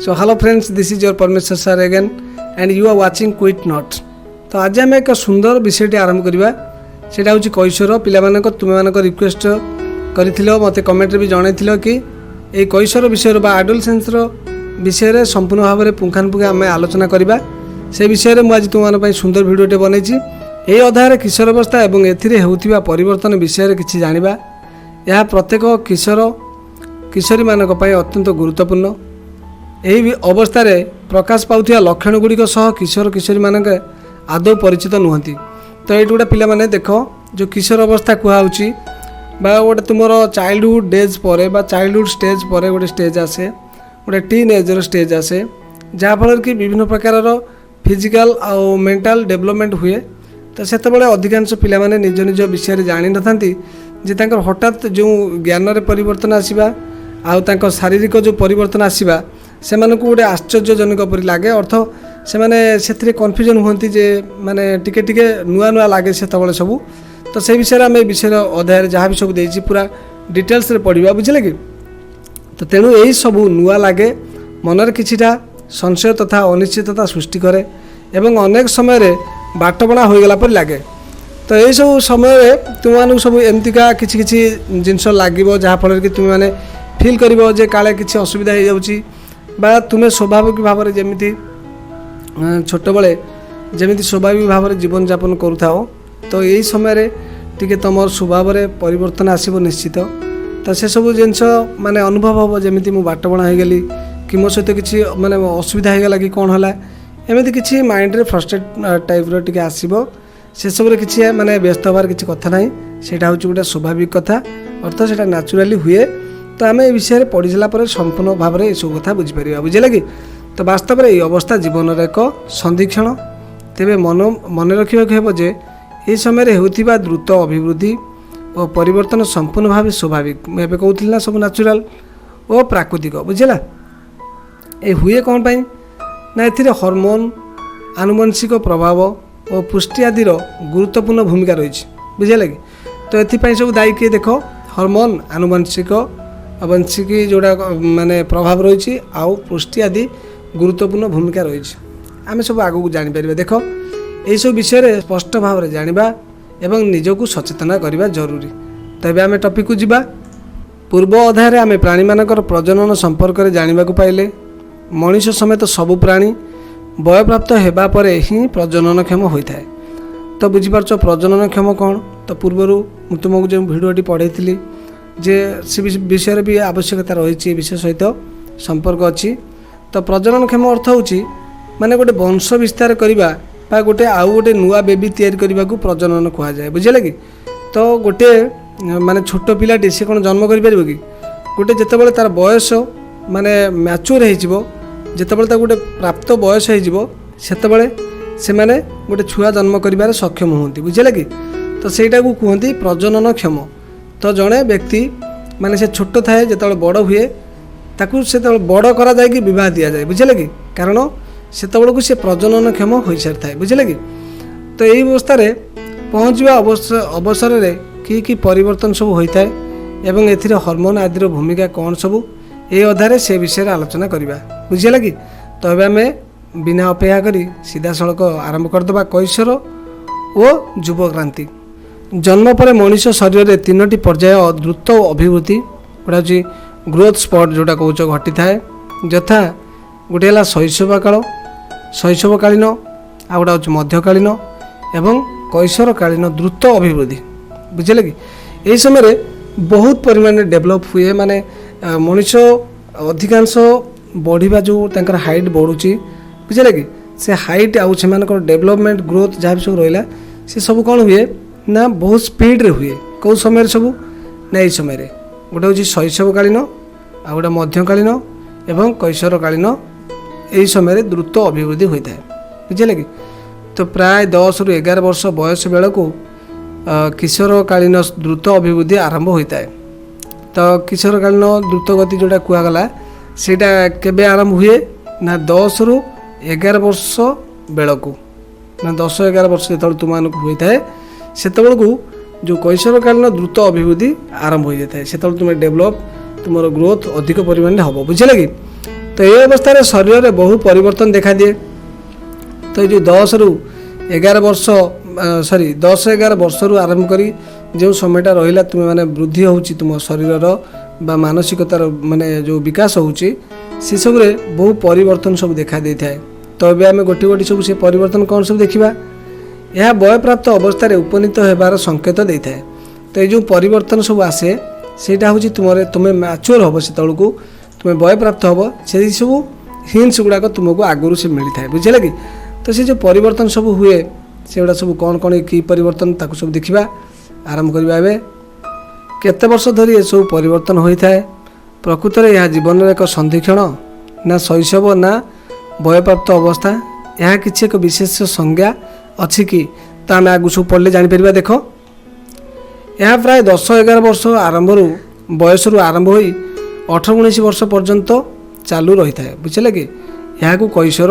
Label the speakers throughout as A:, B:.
A: So hello friends, this is your Parmeshwar sir again and you are watching Quit Not। तो आज आम एक सुंदर विषयटी आरंभ करवा से कैशोर पिला तुम रिक्वेस्ट कर मत कमेंट भी जनई कि ये कैशोर विषय आडोलसेंस विषय संपूर्ण भाव में पुंखानुपुंख आम आलोचना करवा से विषय में आज तुम सुंदर भिडियोटे बनई ये अध्याय किशोर अवस्था और ए परिवर्तन विषय किसी जाना यह प्रत्येक किशोरी मानक अत्यंत गुरुत्वपूर्ण यही अवस्था प्रकाश पाउथिया लक्षण गुड़िक किशोर किशोरी मानक आदौ परिचित नुहति। तो ये गोटे पिला देख जो किशोर अवस्था कहुच्छी गोटे तुम चाइल्डहुड डेज पर चाइल्डहुड स्टेज पर गोटे स्टेज आसे गोटे टीन एजर स्टेज आसे जहाँफल कि विभिन्न प्रकार फिजिकल आउ मेंटल डेवलपमेंट हुए। तो से अधिकांश पिला निज निज विषय जानी न था हठात जो ज्ञान परिवर्तन आसवा आउ शारीरिक जो परिवर्तन आसवा से गोटे आश्चर्यजनक परि लगे अर्थ से कन्फ्यूजन हुंती जे माने टिके टिके नुआ नुआ लगे से सबू। तो से विषय आम विषय अध्याय जहाँ भी सब देती पूरा डिटेल्स रे पढ़ा बुझे कि तो तेणु यही सबू नुआ लगे मनर किछिटा संशय तथा अनिश्चितता सृष्टि करे एवं अनेक समय बाटबणा हो गला पर लगे। तो यही सब समय तुम सब एमतीका किछि किछि जिनस लगे जहाँफल कि तुम मैंने फिल कर जे काले किछि असुविधा हो जाउची बा तुम्हें स्वाभाविक भाव में जमी छोट बड़े जमी स्वाभाविक भाव में जीवन यापन करुथाओ। तो यही समय टी तुम स्वभाव में परिवर्तन आसब निश्चित। तो से सब जिनस माने अनुभव हम जमी मु बाटबणा हो गली कि मो सहित किसी माने असुविधा होगा कि कौन है एमती किसी माइंड रे फ्रस्ट्रेट टाइप रे आसब से सब किसी माने व्यस्त हबार किसी कथा ना सेटा हूँ गोटे स्वाभाविक कथा अर्थ से न्याचुराली हुए। तो आम ए विषय पढ़ी सारापर संपूर्ण भाव में सब कथा बुझीपर बुझे कि तो वास्तव में ये अवस्था जीवन एक संधिक्षण तेरे मन रखा जे ये समय होता द्रुत अभिवृद्धि और परिवर्तन संपूर्ण भाव स्वाभाविक मुझे कहूली ना सब न्याचुराल और प्राकृतिक बुझेगा। ये हुए कौन पाई ना ए हॉर्मोन आनुवंशिक प्रभाव और पुष्टि आदि गुरुत्वपूर्ण भूमिका रही बुझे कि तो ये सब दायी किए देख हॉर्मोन आनुवंशिक वंशिकी जोड़ा माने प्रभाव रही आउ पुष्टि आदि गुरुत्वपूर्ण भूमिका रही आम सब आगू जापर देख यही सब विषय स्पष्ट भाव में जाना एवं निजक सचेतना करने जरूरी। तबे आम टपिक को जीवा। पूर्व अध्याय आम प्राणी मानकर प्रजनन संपर्क में जानवा पाइले मनीष समेत सबु प्राणी वयप्राप्त होगा पर ही प्रजननक्षम होता है। तो बुझीपार प्रजननक्षम कौन तो पूर्वर तुमको जो भिडियोटी पढ़ाई जे से विषय भी आवश्यकता रही विषय सहित संपर्क अच्छी। तो प्रजननक्षम अर्थ होची माने गोटे वंश विस्तार करवा गोटे आउ गोटे नुआ बेबी तैयारी करने को प्रजनन कहुए बुझे कि तो गोटे माने छोट पिलाटी सी कौन जन्म कर कि गोटे जिते तार बयस माने मैच्योर होते गोटे प्राप्त बयस से माने गोटे छुआ जन्म कर सक्षम होती बुझे कि तो सहीटा को कहते प्रजननक्षम। तो जड़े व्यक्ति माने से छोट थाए जो बड़ हुए ताकू से बड़ करा जाए कि विवाह दि जाए बुझे कि कारण से सी प्रजननक्षम हो सारी थाए बुझे कि तो यही अवस्था पहुँचवा अवसर कि परिवर्तन सब होता है एवं ए हॉर्मोन आदि भूमिका कौन सब ये अध्याय से विषय आलोचना करवा बुझे कि तो अब आम बिना अपेक्षा करी सीधा सड़क आरंभ करदे कैशोर और युवक्रांति। जन्म पर मनीष शरीर में तीनोटी पर्याय द्रुत अभिवृद्धि गोटा हूँ ग्रोथ स्पॉट जोटा कौच घटी थाए यथा गोटे है शैशवकालीन आ गोटा हूँ मध्यकालीन एवं कैशोरकालीन द्रुत अभिवृद्धि बुझे कि यही समय बहुत परिमाण डेभलप हुए माने मनीष अधिकांश बढ़िया जो हाइट बढ़ुची बुझे कि से हाइट आउ से डेभलपमेंट ग्रोथ जहाँ भी सब रहा से सब कौन हुए ना बहुत स्पीड रे हुए कौ समय सब ना यही समय गोटे हूँ शैशवकालीन आ गोटे मध्यकालीन एवं कैशोरकालीन यही समय द्रुत अभिवृद्धि होता है बुझे कि तो प्राय 10 ରୁ 11 वर्ष बयस बेल को किशोरकालीन द्रुत अभिवृद्धि आरंभ होता है। तो किशोरकालीन द्रुत गति जोटा कहगला सेटा केबे आरंभ हुए ना 10 ରୁ 11 वर्ष बेल को ना 10-11 वर्ष जो तुम होता है से जो कैशोरकालीन द्रुत अभिवृद्धि आरंभ हो जाता है से तुम डेभलप तुम ग्रोथ अधिक परिमाण हम बुझे कि तो ये अवस्था शरीर में बहु परिवर्तन देखा दिए। तो ये 10 ରୁ 11 वर्ष 10-11 वर्ष आरंभ करी जो समयटा रहा तुम्हें माने वृद्धि होची तुम शरीर बा मानसिकतार माने जो विकास होची से सब बहु परिवर्तन सब देखा दे थाए। तो ये आम गोटी गोटी सब से परिवर्तन कौन सब देखा यह वयप्राप्त अवस्था उपनीत होबार संकेत दे थाए। तो ये जो परिवर्तन सब आसे सेटा हूँ तुम्हें मैच्योर हम से तौक तुम्हें वयप्राप्त हम से सब हिंट्स गुड़ाक तुमको आगुरी से मिली था बुझे कि। तो से जो परिवर्तन सब हुए से गुड़ा सब कौन कौन कि परिवर्तन ताकू सब देखा आरंभ करवा। एवं केते वर्ष धरी ये सब परिवर्तन होता है प्रकृत में यह जीवन एक संधिक्षण ना शैशव ना वयप्राप्त अवस्था यह किसी एक विशेष संज्ञा अच्छी कि तो आम आगु सब पढ़ले जापर। देख यह प्राय 10-11 वर्ष आरंभ बयस आरंभ हो 18-19 वर्ष पर्यंत चालू रही है बुझे कि। यहाँ को कैशोर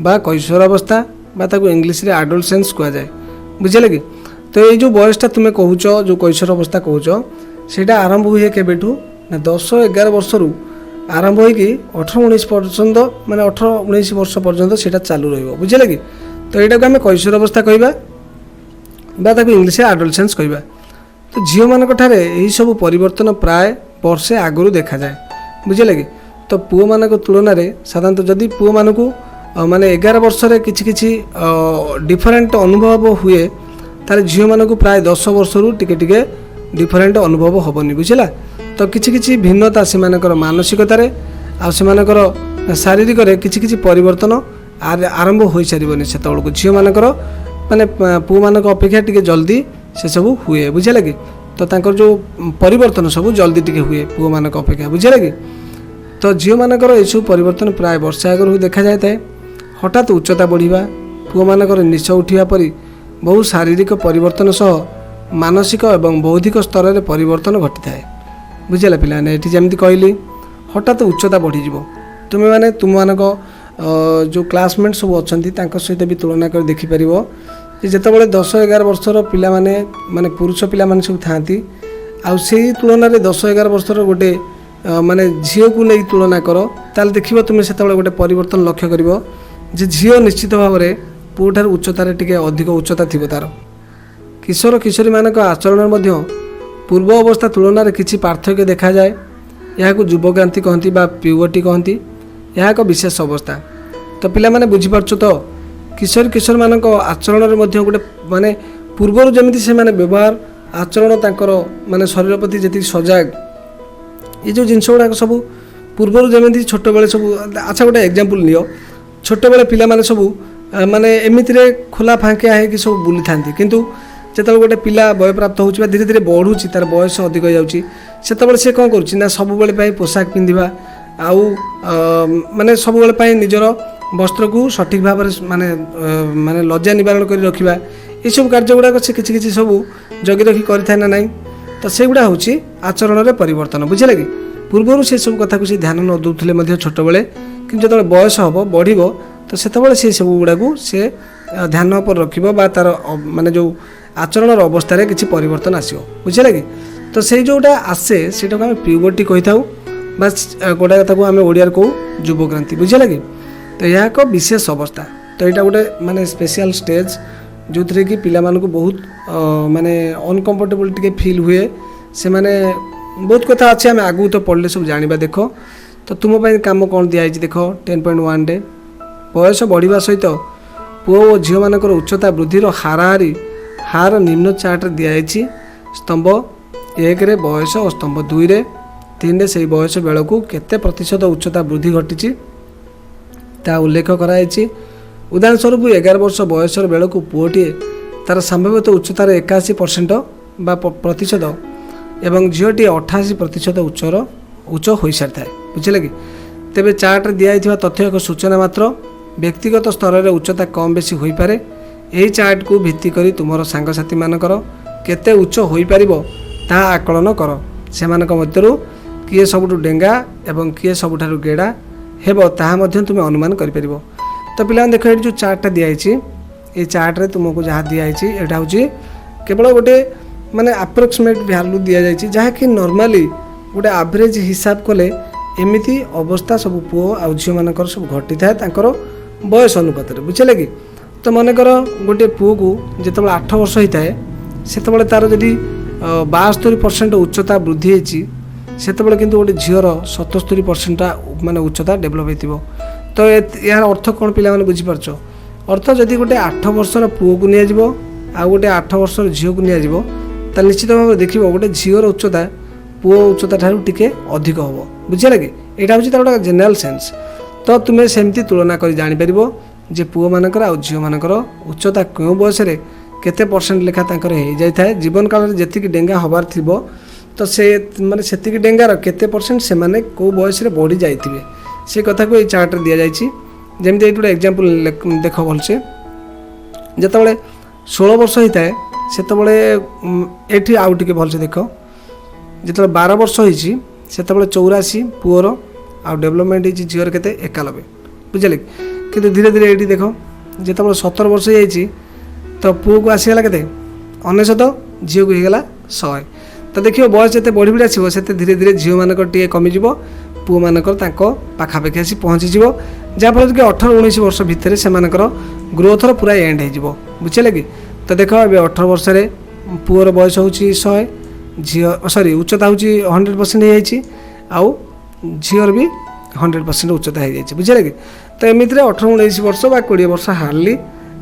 A: बा कैशोर अवस्था बा ताको इंग्लिश रे एडोलसेंस कहा जाए बुझे कि। तो ये जो बयसटा तुम्हें कहूच जो कैशोर अवस्था कहूच सेटा आरंभ हुए केबेठू ना 10-11 वर्ष आरंभ हो 18-19 पर्यंत माने 18-19 वर्ष पर्यंत सेटा चालू रहिबो बुझे कि। तो यहाँ को आम कैशोर अवस्था कहवा बा ताको इंग्लिश रे एडोलसेंस कहवा। तो झील मान यही सब परिवर्तन प्राय वर्षे आगु देखा जाए बुझे कि। तो पुओ मान तुलन में साधारणतः जदि पुओ मान को माने 11 वर्ष किसी डिफरेंट अनुभव हुए तारे झील मान को प्राय 10 वर्ष टिके टिके डिफरेंट अनुभव हेनी बुझला। तो किसी भिन्नता से मानसिकतार आर शारीरिक किसी परिवर्तन आरंभ हो सारे से तौक झील मानक माने पुओ मान अपेक्षा टिके जल्दी से सब हुए बुझे कि। तो तांकर जो परिवर्तन सब जल्दी टिके हुए पुओ मान अपेक्षा बुझे कि। तो झील मानकर यू परिवर्तन प्राय वर्षे आगु देखा जाए था। हठात उच्चता बढ़िया पुओ मानकर निश उठा परी बहु शारीरिक परिवर्तन सह मानसिक और बौद्धिक स्तर में परिवर्तन घटी थाए बुझेगा पिलाने। ये जमी कहली हठात उच्चता बढ़ीज तुम्हें माने तुम मानक जो क्लासमेट सब अच्छा सहित भी तुलना कर देखिपर जितेबाला 10-11 वर्षर पिला माने पुरुष पिला माने सब था आई तुलन में 10-11 वर्षर गोटे माने झील को नहीं तुलना कर ताल देख तुम्हें से गोटे परिवर्तन लक्ष्य कर झील निश्चित भाव में पुओ ठार उच्चतार टिके अधिक उच्चता थी तार। किशोर किशोरी मानक आचरण पूर्व अवस्था तुलन में किसी पार्थक्य देखा जाए। यहाँ को युवक्रांति कहती प्यूबर्टी कहती यह एक विशेष अवस्था। तो पिला माने बुझीपारछ तो किशोर किशोर मानक आचरण गोटे माने पूर्वर जमी से माने व्यवहार आचरण तांकर माने शरीर प्रति जी सजग ये जो जिनस गुड़ाक सब पूर्वर जमी छोट बेले सब। अच्छा गोटे एग्जांपल नियो छोट बेले पिला माने सब माने एमिति रे खोला फांकिया है कि सब बुली थांती किंतु जिते गोटे पिला वयप्राप्त होउछि धीरे धीरे बढ़ुछि तार बयस अधिक हो जाउछि सेतेबेले से कौन करुछि ना सब बेले पोशाक पिंधिबा आउ माने सब बेले निजर वस्त्र को सठिक भाव माने माने लज्जा निवारण कर रखा ये सब कार्य गुड़ाक से किसी सब जगी रखी करें ना नाई। तो से गुड़ा हूँ आचरण में परिवर्तन बुझे कि। पूर्वर से सब कथा को सी ध्यान न दूसरे छोट बेले कि जो बयस हम बढ़ तो से सब गुड़ा को सी ध्यान पर रखा तार माने जो आचरण अवस्था किसी परिवर्तन आसो बुझे कि। तो से जोटा आसे से आम प्यूबर्टी कही था बस गोटा कथा को आम ओडिया कहू युवक्रांति बुझे कि। तो यह एक विशेष अवस्था। तो यहाँ गोटे माने स्पेशल स्टेज जो थी कि पिला मानक बहुत माने अनकम्फर्टेबल टिके फील हुए से माने बहुत कथा अच्छे आम आगू तो पढ़ले सब जाना। देख तो तुम काम कौन दिखाई देख 10.1 रे बयस बढ़िया सहित पुओ और झील मानकर उच्चता वृद्धिर हाराहारी हार निम्न चार्ट दिखाई स्तंभ 1 रे बयस और स्तंभ 2 रे 3 रे से बयस बेल को केते प्रतिशत उच्चता वृद्धि घटी ता उल्लेख कराई। उदाहरण स्वरूप 11 वर्ष बयस बेल को पुओटे तार संभवत उच्चतार 81% बा प्रतिशत एवं झीलटी 88% उच्च हो सारी था बुझे कि। तेरे चार्ट दिखाई तथ्य एक सूचना मात्र व्यक्तिगत स्तर में उच्चता कम बेसी हो पारे। यही चार्ट को भित्ति करी तुमर सांगसाथी मानकर केते उच्च हो पार ता आकलन कर से मध्यरु किए सबुठु डेंगा एवं किए सबुठारु गेड़ा हेबो ताहा मध्य तुम्हें अनुमान कर परिबो। तो पिला देख ये जो चार्टा दिखाई ये चार्ट रे तुमको जहाँ दिखाई यहाँ हूँ केवल गोटे माने अप्रोक्सीमेट वैल्यू दि जाए जहाँकि नॉर्मली गोटे एवरेज हिसाब कले एमिति अवस्था सब पुओ आउ झील मानकर सब घटी थाए तांकर बयस अनुपात बुझे कि तो मनकर गोटे पुओ को जिते 8 वर्ष होता है से तार जदि 72% उच्चता वृद्धि होती से किंतु गोटे झीर 77% माने उच्चता डेभलप हो तो यार अर्थ कौन पिला माने बुझीपारछ अर्थ जदि गोटे 8 वर्षर पुओ को निया जिवो आ गोटे 8 वर्षर झील को निया जिवो तो निश्चित भाव देखिए गोटे झीर उच्चता पुओ उच्चता ठारू टिके अधिक हम बुझे कि यहाँ हूँ तार गोटे जेनेल सेन्स तो तुम्हें सेमती तुलना कर जापर जे पुओ मानकर आ झील मानकर उच्चता क्यों बयस केते परसेंट लेखा तांकर हो जाए जीवन काल में जी डेंगा हबार थी तो से माने से डेंगार केते परसेंट से माने को बयस बढ़ी जाइए से कथा को ये चार्ट दि जाइए जमी ये गोटे एग्जांपल देख भलसे जिते 16 वर्ष होता है से ये आउ टे भलसे देख जिते 12 वर्ष होती से 84 पुओर आ डेभलपमेंट होती झीर के 91 बुझे कि धीरे धीरे ये देख जिते 17 वर्ष हो तो पुओ को आसीगला के 99 झील को होगला 100 तो देखिए बयस जिते बढ़ी बढ़ी आसो से धीरे धीरे झील मानक टे कमिज पुओ मानकर पाखापाखि आसी पहुँचीज जहाँफल कि 18-19 वर्ष भितर से ग्रोथर पूरा एंड हो बुझे कि तो देख ए 18 वर्ष पुओर बयस हूँ 100 झील सॉरी उच्चता हूँ 100% आउ झीर भी 100% उच्चता हो जाए बुझे कि तो एमती 18-19 वर्ष बा 20 वर्ष हार्डली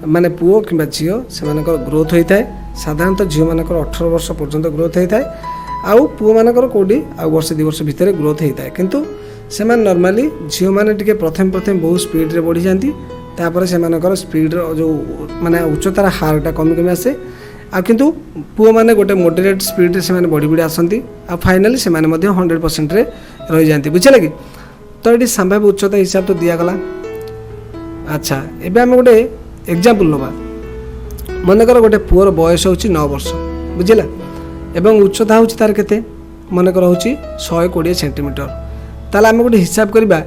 A: माने पुओ कि झील से ग्रोथ होता है साधारणतः झील मानकर 18 वर्ष पर्यंत ग्रोथ होता है आउ पुओ मानकर कौटी आउ वर्ष 2 वर्ष भितर ग्रोथ होता है किंतु से नॉर्मली झील मैंने टिके प्रथम बहुत स्पीड रे बढ़ी जाती तापर से स्पीड जो माने उच्चतार हारटा कमी कमी आसे आ किंतु पुओ माने गोटे मॉडरेट स्पीड रे से बढ़ी बढ़ी आसती आ फाइनाली से 100% रे रही जाती बुझे कि तो ये संभाव्य उच्चता हिसाब तो दिगला। अच्छा एबे आम गोटे एग्जांपल नवा मनकर गोटे पुओर बयस हूँ 9 वर्ष बुझेगा एवं उच्चता हूँ तार केते मनकर हूँ 120 सेंटीमीटर ताल आम गोटे हिसाब करवा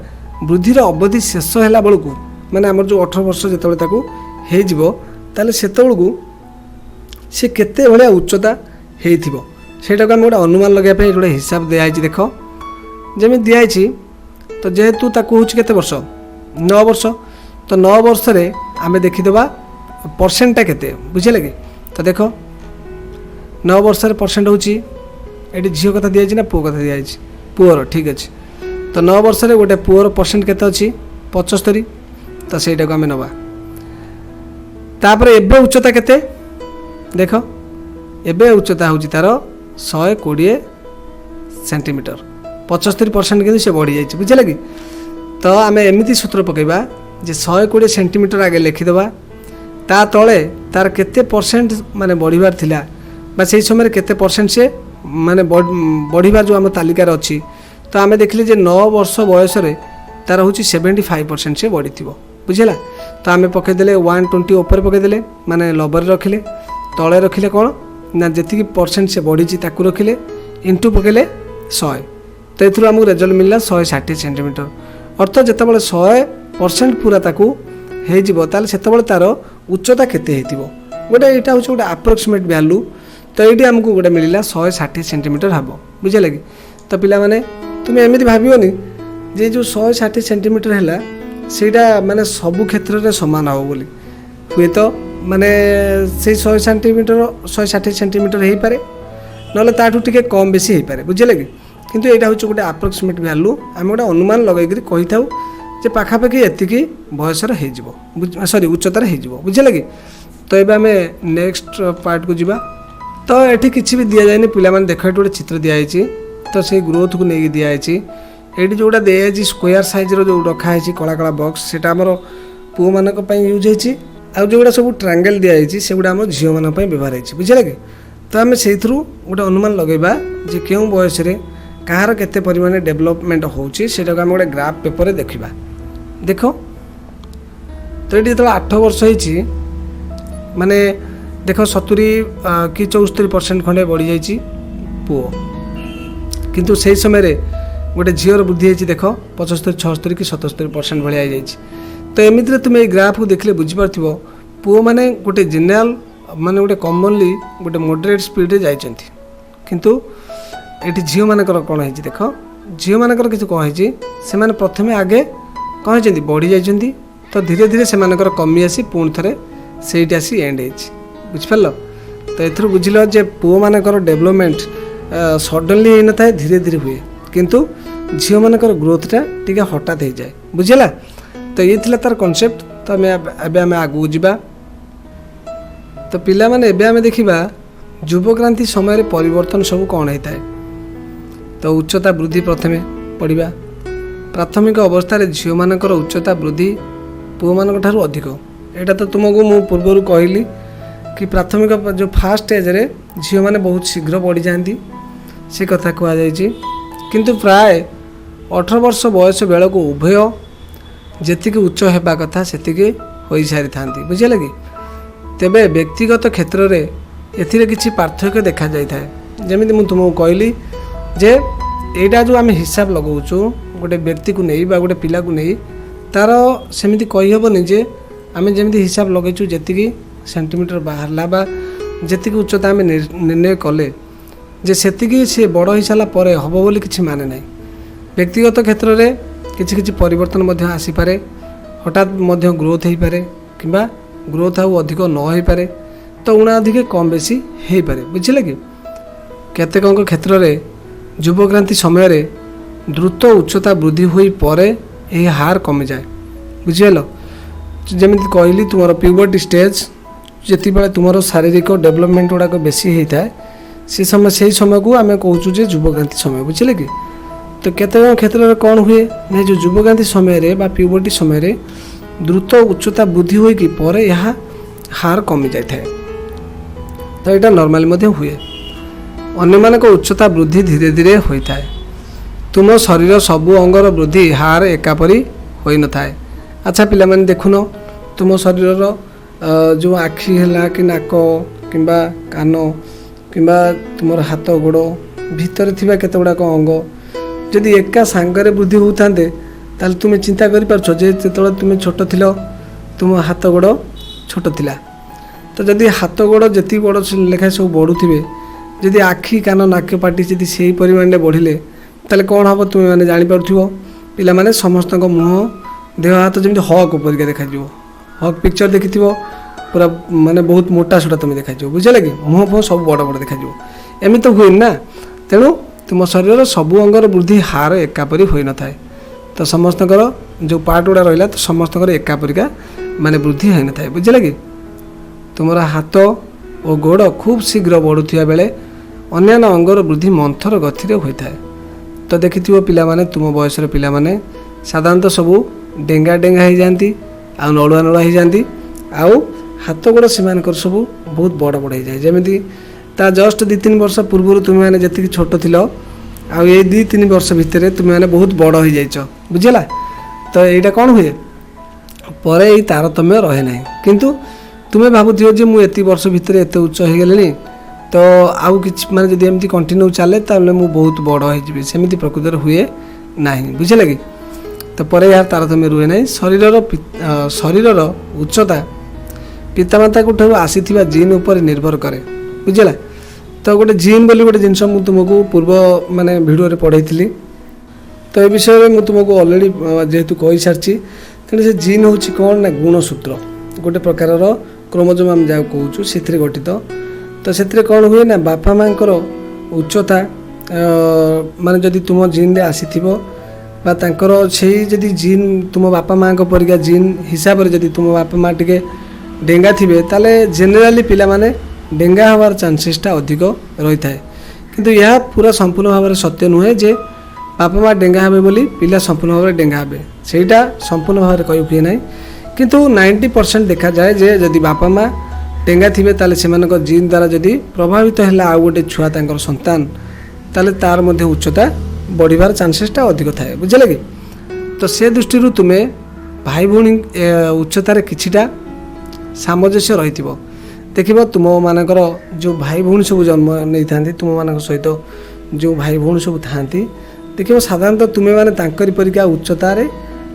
A: वृद्धिर अवधि शेष है बेलू माने आमर जो 18 वर्ष जो हो से सी केते भाया उच्चता होटा को आम गोटे अनुमान लगे गोटे हिसाब दिखाई देख जमी दिखाई तो जेहेतु हूँ केते वर्ष 9 वर्ष तो 9 वर्ष आम देखीदे परसेंटा केते बुझे कि तो देख 9 वर्ष परसेंट हूँ ये झील कथा दिखाई ना पुओ कथा दिखाई पुओर ठीक अच्छे तो 9 वर्ष गोटे पुओर परसेंट केते अच्छी 75 तो सहीटा को आम नवा तापर एबे उच्चता केते देख एबे उच्चता हूँ तार 120 सेंटीमीटर 75% कि बढ़ी जाए बुझे कि तो आम एमती सूत्र पकईवा जे 120 सेंटीमीटर आगे लिखिदेवा ता तले तार केते परसेंट माने बढ़िबार थिला बा से समय केते परसेंट से माने बढ़िबार जो आम तालिकार अच्छी तो आम देखिले जे 9 वर्ष बयस तार हूँ 75% से बढ़ी थी बुझेगा तो आम पकईदे 120 उपर पकईदे माने लबर रखिले तले रखिले कौन ना जी परसेंट से बढ़ी रखिले इंटू पकईले 100 तो ये आमको रेजल्ट मिलला 160 सेंटीमीटर अर्थ जिते 100% पूरा ताकू हो तार उच्चता केते गोटे यहाँ हूँ गोटे अप्रोक्सीमेट वैल्यू तो ये आमको गोटे मिलला 160 सेंटीमीटर हम बुझे कि तो पिला माने तुम्हें एमती भावनी जे जो 160 सेंटीमीटर है ସେଇଟା ମାନେ ସବୁ କ୍ଷେତ୍ରରେ ସମାନ ହେବ ବୋଲି ହୁଏତ ମାନେ ସେଇ 100 ସେଣ୍ଟିମିଟର 160 ସେଣ୍ଟିମିଟର ହେଇପାରେ ନହେଲେ ତାଠୁ ଟିକେ କମ୍ ବେଶୀ ହେଇପାରେ ବୁଝିଲେ କି କିନ୍ତୁ ଏଇଟା ହେଉଛି ଗୋଟେ ଆପ୍ରୋକ୍ସିମେଟ୍ ଭ୍ୟାଲୁ ଆମେ ଗୋଟେ ଅନୁମାନ ଲଗାଇକରି କହିଥାଉ ଯେ ପାଖାପାଖି ଏତିକି ବୟସର ହେଇଯିବ ସରି ଉଚ୍ଚତାର ହେଇଯିବ ବୁଝିଲେ କି ତ ଏବେ ଆମେ ନେକ୍ସଟ ପାର୍ଟକୁ ଯିବା ତ ଏଠି କିଛି ବି ଦିଆଯାଏନି ପିଲାମାନେ ଦେଖ ଏଠି ଗୋଟେ ଚିତ୍ର ଦିଆଯାଇଛି ତ ସେଇ ଗ୍ରୋଥକୁ ନେଇକି ଦିଆଯାଇଛି ଏଇଠି ଯେଉଁଟା ଦିଆଯାଇଛି ସ୍କୋୟାର ସାଇଜ୍ର ଯେଉଁ ରଖାହେଇଛି କଳା କଳା ବକ୍ସ ସେଇଟା ଆମର ପୁଅମାନଙ୍କ ପାଇଁ ୟୁଜ୍ ହେଇଛି ଆଉ ଯେଉଁଗୁଡ଼ା ସବୁ ଟ୍ରାଙ୍ଗେଲ୍ ଦିଆଯାଇଛି ସେଗୁଡ଼ା ଆମର ଝିଅମାନଙ୍କ ପାଇଁ ବ୍ୟବହାର ହେଇଛି ବୁଝିଲେ କି ତ ଆମେ ସେଇଥିରୁ ଗୋଟେ ଅନୁମାନ ଲଗାଇବା ଯେ କେଉଁ ବୟସରେ କାହାର କେତେ ପରିମାଣରେ ଡେଭଲପମେଣ୍ଟ ହେଉଛି ସେଇଟାକୁ ଆମେ ଗୋଟେ ଗ୍ରାଫ୍ ପେପରରେ ଦେଖିବା ଦେଖ ତ ଏଠି ଯେତେବେଳେ 8 ବର୍ଷ ହେଇଛି ମାନେ ଦେଖ 70 କି 74% ଖଣ୍ଡେ ବଢ଼ିଯାଇଛି ପୁଅ କିନ୍ତୁ ସେହି ସମୟରେ गोटे झीर बुद्धि होती देख 75 76 कि 77% भाया तो एमती तुम ये ग्राफ को देखले बुझीपार पुओ मैंने गोटे जेनेल माने गोटे कॉमनली गोटे मॉडरेट स्पीड रे जाइछंती किंतु एटी झील मानकर कौन है देख झील मानकर किसी कौन है से प्रथम आगे कौन है बढ़ी जाइए तो धीरे धीरे से कमी आसी पुणी थे से आसी एंड बुझिपार तो ये बुझल जे पुओ मानकर डेवलपमेंट सडनली होना था धीरे धीरे हुए किंतु झील मानकर ग्रोथटा टी हठात हो जाए बुझेगा तो ये थिला तार कॉन्सेप्ट तो आम आगू जा तो पिला माने एबे आमे देखिबा युवक्रांति समय रे परिवर्तन सब कौन होता है तो उच्चता वृद्धि प्रथमे पढ़ा प्राथमिक अवस्था झील मानकर उच्चता वृद्धि पुओ मान ठारू अधिक यहाँ तो तुमको मु पूर्वर कहली कि प्राथमिक जो फास्ट एज रे झील मैंने बहुत शीघ्र बढ़ी जाती से कथा कहुई किंतु प्राय 18 वर्ष बयस बेल को उभय जी उच्च होगा कथा से हो सारी था बुझे कि तेबे व्यक्तिगत क्षेत्र में एथिरे किछि पार्थक्य देखा जाय थाए जमी मुझे तुमको कहली जे एटा जो आम हिसाब लगाऊँ गोटे व्यक्ति को नहीं बा गोटे पिला को नहीं तार सेमिति कही हेबनी जे आम जमी हिसाब लगेचु जी सेंटीमीटर बाहरला बा जी उच्चता आम निर्णय कले जे सेतिकी से बड़ हो सारा पर हम बोली किसी माने ना व्यक्तिगत क्षेत्र में किसी किसी परिवर्तन मध्य आसीपे हठात मध्य ग्रोथ हो पारे कि ग्रोथ आउ अधिक न हो पारे तो उणा अधिक कम बेसी हो पारे बुझे कि केतेक क्षेत्र में युवक्रांति समय रे द्रुत उच्चता वृद्धि हुई परे यही हार कमी जाए बुझेल जमी कहली तुम प्यूबर्टी स्टेज जिते बड़े तुम शारीरिक डेवलपमेंट गुड़ाक बेसी होता है से समय से समय को आम कहूँ युवक्रांति समय बुझे कि तो केतेक क्षेत्र में कौन हुए ना जो युवक्रांति समय रे बा प्यूबर्टी समय रे द्रुत उच्चता वृद्धि होगी पर यह हार कमी जाए तो यहाँ नॉर्मली हुए अन्य मानक उच्चता वृद्धि धीरे धीरे होता है तुम शरीर सबु अंगर वृद्धि हार एकापरी हो न था। अच्छा पिला माने देखुन तुम शरीर जो आखि है कि नाक कि कान कि तुम हाथ गोड़ भितर थिबा केते गुड़ाक अंग जदि एका सांगरे वृद्धि होता ताल तुम्हें चिंता कर तुम छोट थिल तुम हाथ गोड़ छोट थिला तो जदि हाथ गोड़ जी बड़ लेखा सब बढ़ुवे जदि आखि कान नाक पाटी जदि से परिमाण बढ़िले ताले कौन हम तुम्हें मैंने जापर पिला माने समस्त मुह देह हाथ जमी हक परिका देखा हक पिक्चर देखि पूरा माने बहुत मोटा सोटा तुम्हें देखा बुझे कि मुह फुह सब बड़ बड़ देखा एमि तो हुए ना तेणु तुम शरीर सबु अंगर वृद्धि हार एकापरी हो न था तो समस्त जो पार्ट गुड़ा रहा तो समस्त एकापरिका माने वृद्धि हो न था बुझे कि तुम हाथ और गोड़ खूब शीघ्र बढ़ुवा बेले अन्य अंगर वृद्धि मंथर गति होता है तो देखि पिला माने तुम बयसर पिला माने साधारणतः सबू डेंगा डेंगा हो जाती आ नड़ुआ नड़ुआ हो जाती आउ हाथ गोड़ से सब बहुत बड़ बड़ हो जाए जमी ता जस्ट 2-3 वर्ष पूर्व तुम मैंने जी छोट थिल आ 2-3 वर्ष भितर तुम मैंने बहुत बड़ हो जाइछ बुझेला तो यहाँ कौन हुए पर यही तारतम्य रहे ना किंतु तुम्हें भावुथिव जे मुझे एत वर्ष भितर एत उच्च हो गले तो आउ कि माने जदि एमती कंटिन्यू चले ताले मु बहुत बड़ हो सेमती प्रकृत हुए ना बुझे कि तो पर यार तारतम्य रुए ना शरीर उच्चता पितामाता ठार आसी जीन उपर निर्भर करे बुझेगा तो गोटे जीन बोली गोटे जिनस तुमको पूर्व माने वीडियो रे पढ़ाई तो ये विषय में मुझे तुमको अलरेडी जेहेतु कही सारी तेणु से जीन हूँ कौन ना गुणसूत्र गोटे प्रकार क्रोमोजोम आम जहाँ कहूँ से गठित तो से कौन हुए ना बापा माँ उच्चता माने जदि तुम जीन रे आसी से जदि जीन तुम बापा माँ परिका जीन हिसाब से जदि तुम बापा माँ टे डेंगा थे ताले जेनेराली पिला माने डेंगा हबार चांसेसटा अधिक रही है किंतु यह पूरा संपूर्ण भाव में सत्य नुहे जे बापा माँ डेंगा हे बोली पिला संपूर्ण भाव में डेंगा हे सेटा संपूर्ण भाव में कही हुए ना किंतु 90% देखा जाए जे जदि बापा माँ डेंगा थे ताले से जीन द्वारा जदि प्रभावित है आउ गोटे छुआ तांकर संतान ताले तार मध्य उच्चता बढ़िबार चांसेसटा अधिक थाए बुझे कि तो से दृष्टि तुम्हें भाई भौणी उच्चतार किछिटा सामंजस्य रही देख तुम मानकर जो भाई भौणी सब जन्म नहीं था तुम मान सहित जो भाई भौणी सब था देख साधारणतः तुम्हें माने तांकरी परिका उच्चतार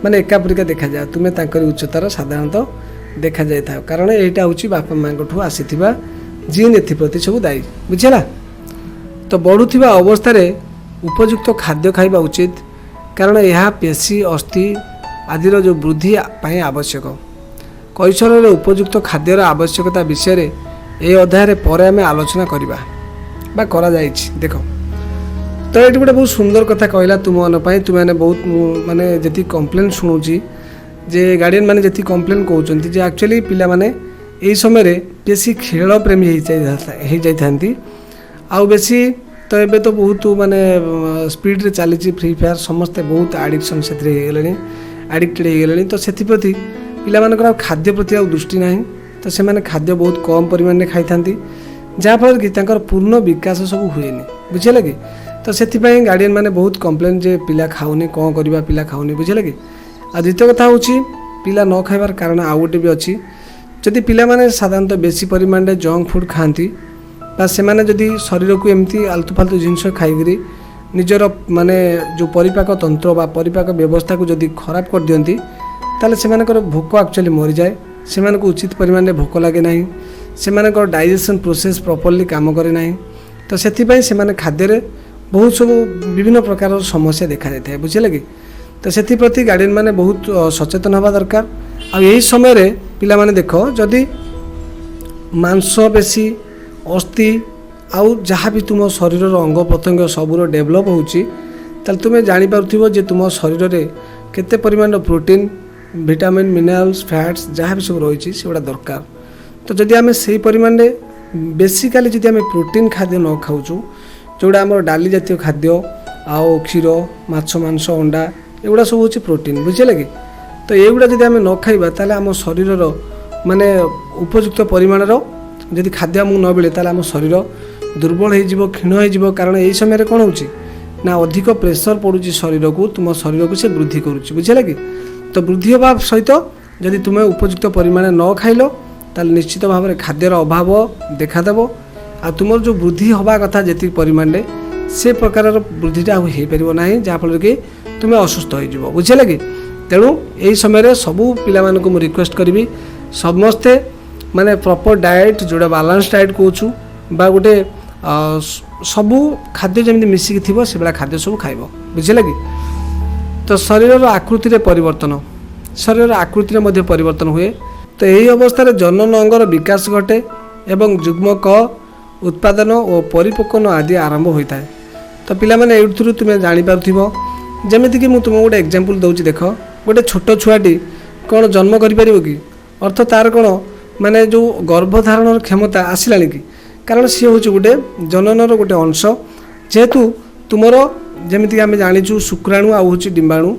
A: माने एका परिका देखा जाए तुम्हें तांकरी उच्चतार साधारणतः देखा जाए था कारण यहाँ हूँ बापा माँ आसीथिबा जीन एप्रति सब दायी बुझेगा तो बढ़ुवा अवस्था उपयुक्त खाद्य खाइबा उचित कारण यह पेशी अस्थि आदिर जो वृद्धि पाई आवश्यक। कैशोर उपयुक्त खाद्यर आवश्यकता विषय ये अध्याय पर आम आलोचना करवा बा करा जाइछि। देख तो ये गोटे बहुत सुंदर कथा कहला तुम मन तुमने बहुत माने जी कंप्लेन शुणुची जे गार्डियन मैंने जी कंप्लेन कहते जे एक्चुअली पिला माने यही समय बेसी खेल प्रेमी हो जाती आउ बेसी तो ये तो बहुत माने स्पीड रे चली फ्री फायर समस्ते बहुत आडिक्शन से आडिक्टेड हो गले तो से पिला मानकर खाद्य प्रति आ दृष्टि ना तो से माने खाद्य बहुत कम परिमाण में खाई था जहाँफल कि पूर्ण विकास सब हुए बुझे कि तो से गार्डियन मैंने बहुत कंप्लेन जे पिला खाऊनी कौन करवा पिला खाऊनी बुझे कि आ द्वितीय कथा हूँ पिला न खाइबार कारण आउ गोटे भी अच्छी जदि पिला माने साधारणतः बेसी परिमाण में जंक फूड खाती से माने जदि शरीर को एमती आलतू फालतू जिनस खाई निजर माने जो परिपाक तंत्र बा परिपाक व्यवस्था को जदि खराब कर दियंती ताले से भोक एक्चुअली मरी जाए से उचित परिमाण में भोक लगे ना से डाइजेशन प्रोसेस प्रॉपर्ली काम करे ना तो से खाद्य बहुत सब विभिन्न प्रकार समस्या देखा जाए बुझे कि तो से प्रति गार्डियन मैंने बहुत सचेतन हवा दरकार। आ यही समय रे पिला माने देखो जदि मांस बेसी अस्थि आउ जहाँ भी तुम शरीर अंग प्रत्यंग सबूर डेभलप होची तुम जापर जे तुम शरीर में केते परिमाण प्रोटीन विटामिन मिनरल्स फैट्स जहाँ भी सब रही सेगुड़ा दरकार। तो जदि आम से परिमाण में बेसिकाली जदि आम प्रोटीन खाद्य न खाऊँ जोड़ा आम डाली जातीय खाद्य आउ क्षीर माछ मांस अंडा एगुड़ा सब हूँ प्रोटीन बुझे लगे तो येगुड़ा जदि आम न खाइबा ताले आम शरीर माने उपयुक्त परिमाण जदि खाद्य आमको न मिले ताले आम शरीर दुर्बल हो क्षीण हो कारण यही समय कौन हो ना अधिक प्रेसर पड़ुची शरीर को तुम शरीर को से वृद्धि करुच्ची बुझे लगे तो वृद्धि होगा सहित जदि तुम्हें उपयुक्त परिमाण न खाइल ताले निश्चित भाव में खाद्यर अभाव देखादेव आ तुम जो वृद्धि हवा कथा जी परिमाण में से प्रकार वृद्धिटा हो पार ना जहाँफल कि तुम्हें असुस्थ हो बुझे लगे। तेणु यही समय सबू पिला मानक मु रिक्वेस्ट करी समस्ते माने प्रॉपर डाएट जोड़ा बैलेंस डाएट कहूँ बा गोटे सबू खाद्य जमी मिसिकी थी से भाया खाद्य सब खाइब बुझे लगे। तो शरीर आकृति परिवर्तन शरीर आकृति में परिवर्तन हुए तो यही अवस्था जनन अंगर विकास घटे एवं युग्मक उत्पादन और परिपक्वन आदि आरंभ होता है। तो पिला माने एथुरु तुम्हें जापर जमीक मुझे तुमको गोटे एग्जांपल दूसरी देख गोटे छोट छुआटी कौन जन्म कर कि अर्थ तार कौन माने जो गर्भधारण क्षमता आसला कि कारण सी हूँ गोटे जननर गोटे अंश जेहेतु तुमर जमीक आम जाचु शुक्राणु आउ हूँ डिम्बाणु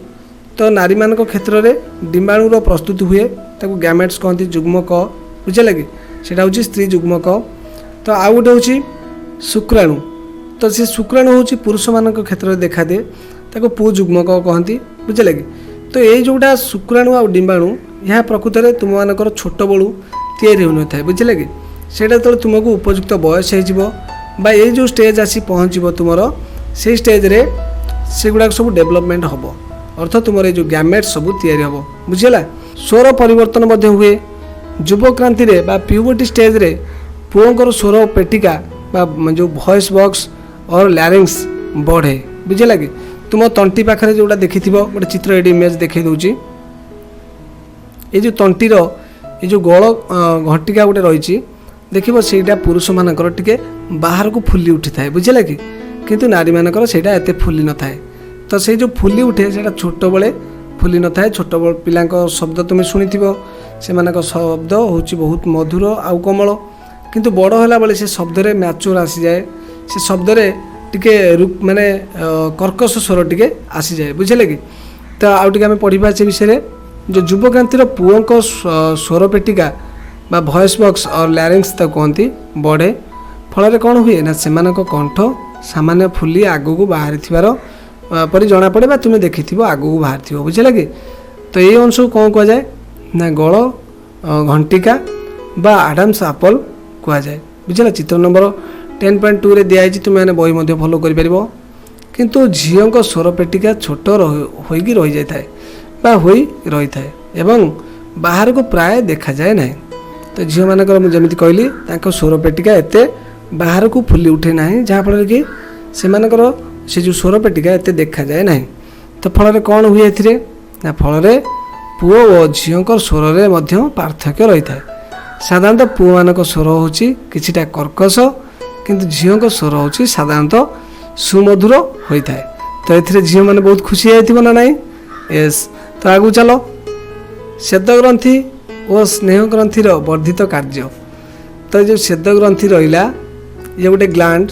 A: तो नारी मान क्षेत्र में डिम्बाणुर प्रस्तुति हुए ताको गैमेट्स कहती युग्मक बुझे लगे सेटा हूँ स्त्री युग्मक तो आउ गोटे हूँ शुक्राणु तो सी शुक्राणु हूँ पुरुष मान क्षेत्र में देखा दिए ताको पु युग्मक कहती बुझे लगे। तो ये जोटा शुक्राणु आ डिम्बाणु यह प्रकृत में तुम मानकर छोट बलू तैयारी हो न बुझे लगे सेटा तो तुमको उपयुक्त बयस हो ये जो स्टेज आसी पहुँचब तुमर से स्टेज रे सेगुड़ा सब डेवलपमेंट हम अर्थ तुम ये जो गैमेट सब तैयारी हम बुझेगा। स्वर परिवर्तन हुए युवक्रांति प्यूबर्टी स्टेज रे पुओंकर स्वर पेटिका जो वॉइस बॉक्स और लैरिंग्स बढ़े बुझे लगे। तुम तंटी पाखे जोटा देखि गोटे चित्र ये इमेज देखे दूची ये जो तंटीर ये जो गल घटिका गोटे रही देखो सेटा पुरुष मानकर टिके बाहर को फुली उठी थाए बुझे लगे किंतु नारी मानकर सेटा एते फुली न थाए। तो से जो फुली उठे सेटा छोट बेले फुली न थाए छोट पिला शब्द तुम शुणी से शब्द हूँ बहुत मधुर आउ कोमल किंतु बड़ होला बेले से शब्द रे मैच्योर आसी जाए से शब्द रे टिके माने कर्कश स्वर टिके आसी जाए बुझे लगे। तो आउ टिके आम पढ़ा से विषय जो युवक्रांतिर पुओं को स्वर पेटिका बा वॉइस बॉक्स और लैरिंग्स तो कहती बढ़े फल कौन हुए ना से कंठ सामान्य फुली आगू को बाहरी थिबार परि जना पड़े तुम्हें देखि आगू को बाहर थी बुझे लगे। तो ये अंश को कौन कह जाए ना गल घंटिका बा आडम्स एप्पल कह जाए बुझे चित्र नंबर 10.2 रे दिखाई तुम्हें बही मध्य फॉलो कर पार किंतु झील स्वर पेटिका छोट होगी रही जाए बा होई रही थाए एवं बाहर को प्राय देखा जाए ना। तो झील मानकर मुझे जमी कहली स्वर पेटिका एते बाहर को फुली उठे ना जहाँफल कि से से जो स्वर पेटिका एत देखा जाए ना। तो फल कौन हुए ना फल पुओ और झीर स्वर में पार्थक्य रही है। साधारणतः पुओ मान स्वर हूँ किछिटा कर्कश किंतु झीर स्वर हूँ साधारणतः सुमधुर होता है। तो ये झील मैंने बहुत खुशी है ना नहीं। यस तो आगू चलो स्वेद ग्रंथि और स्नेह ग्रंथि वर्धित कार्य। तो जो स्वेद ग्रंथि रहा ये गोटे ग्लैंड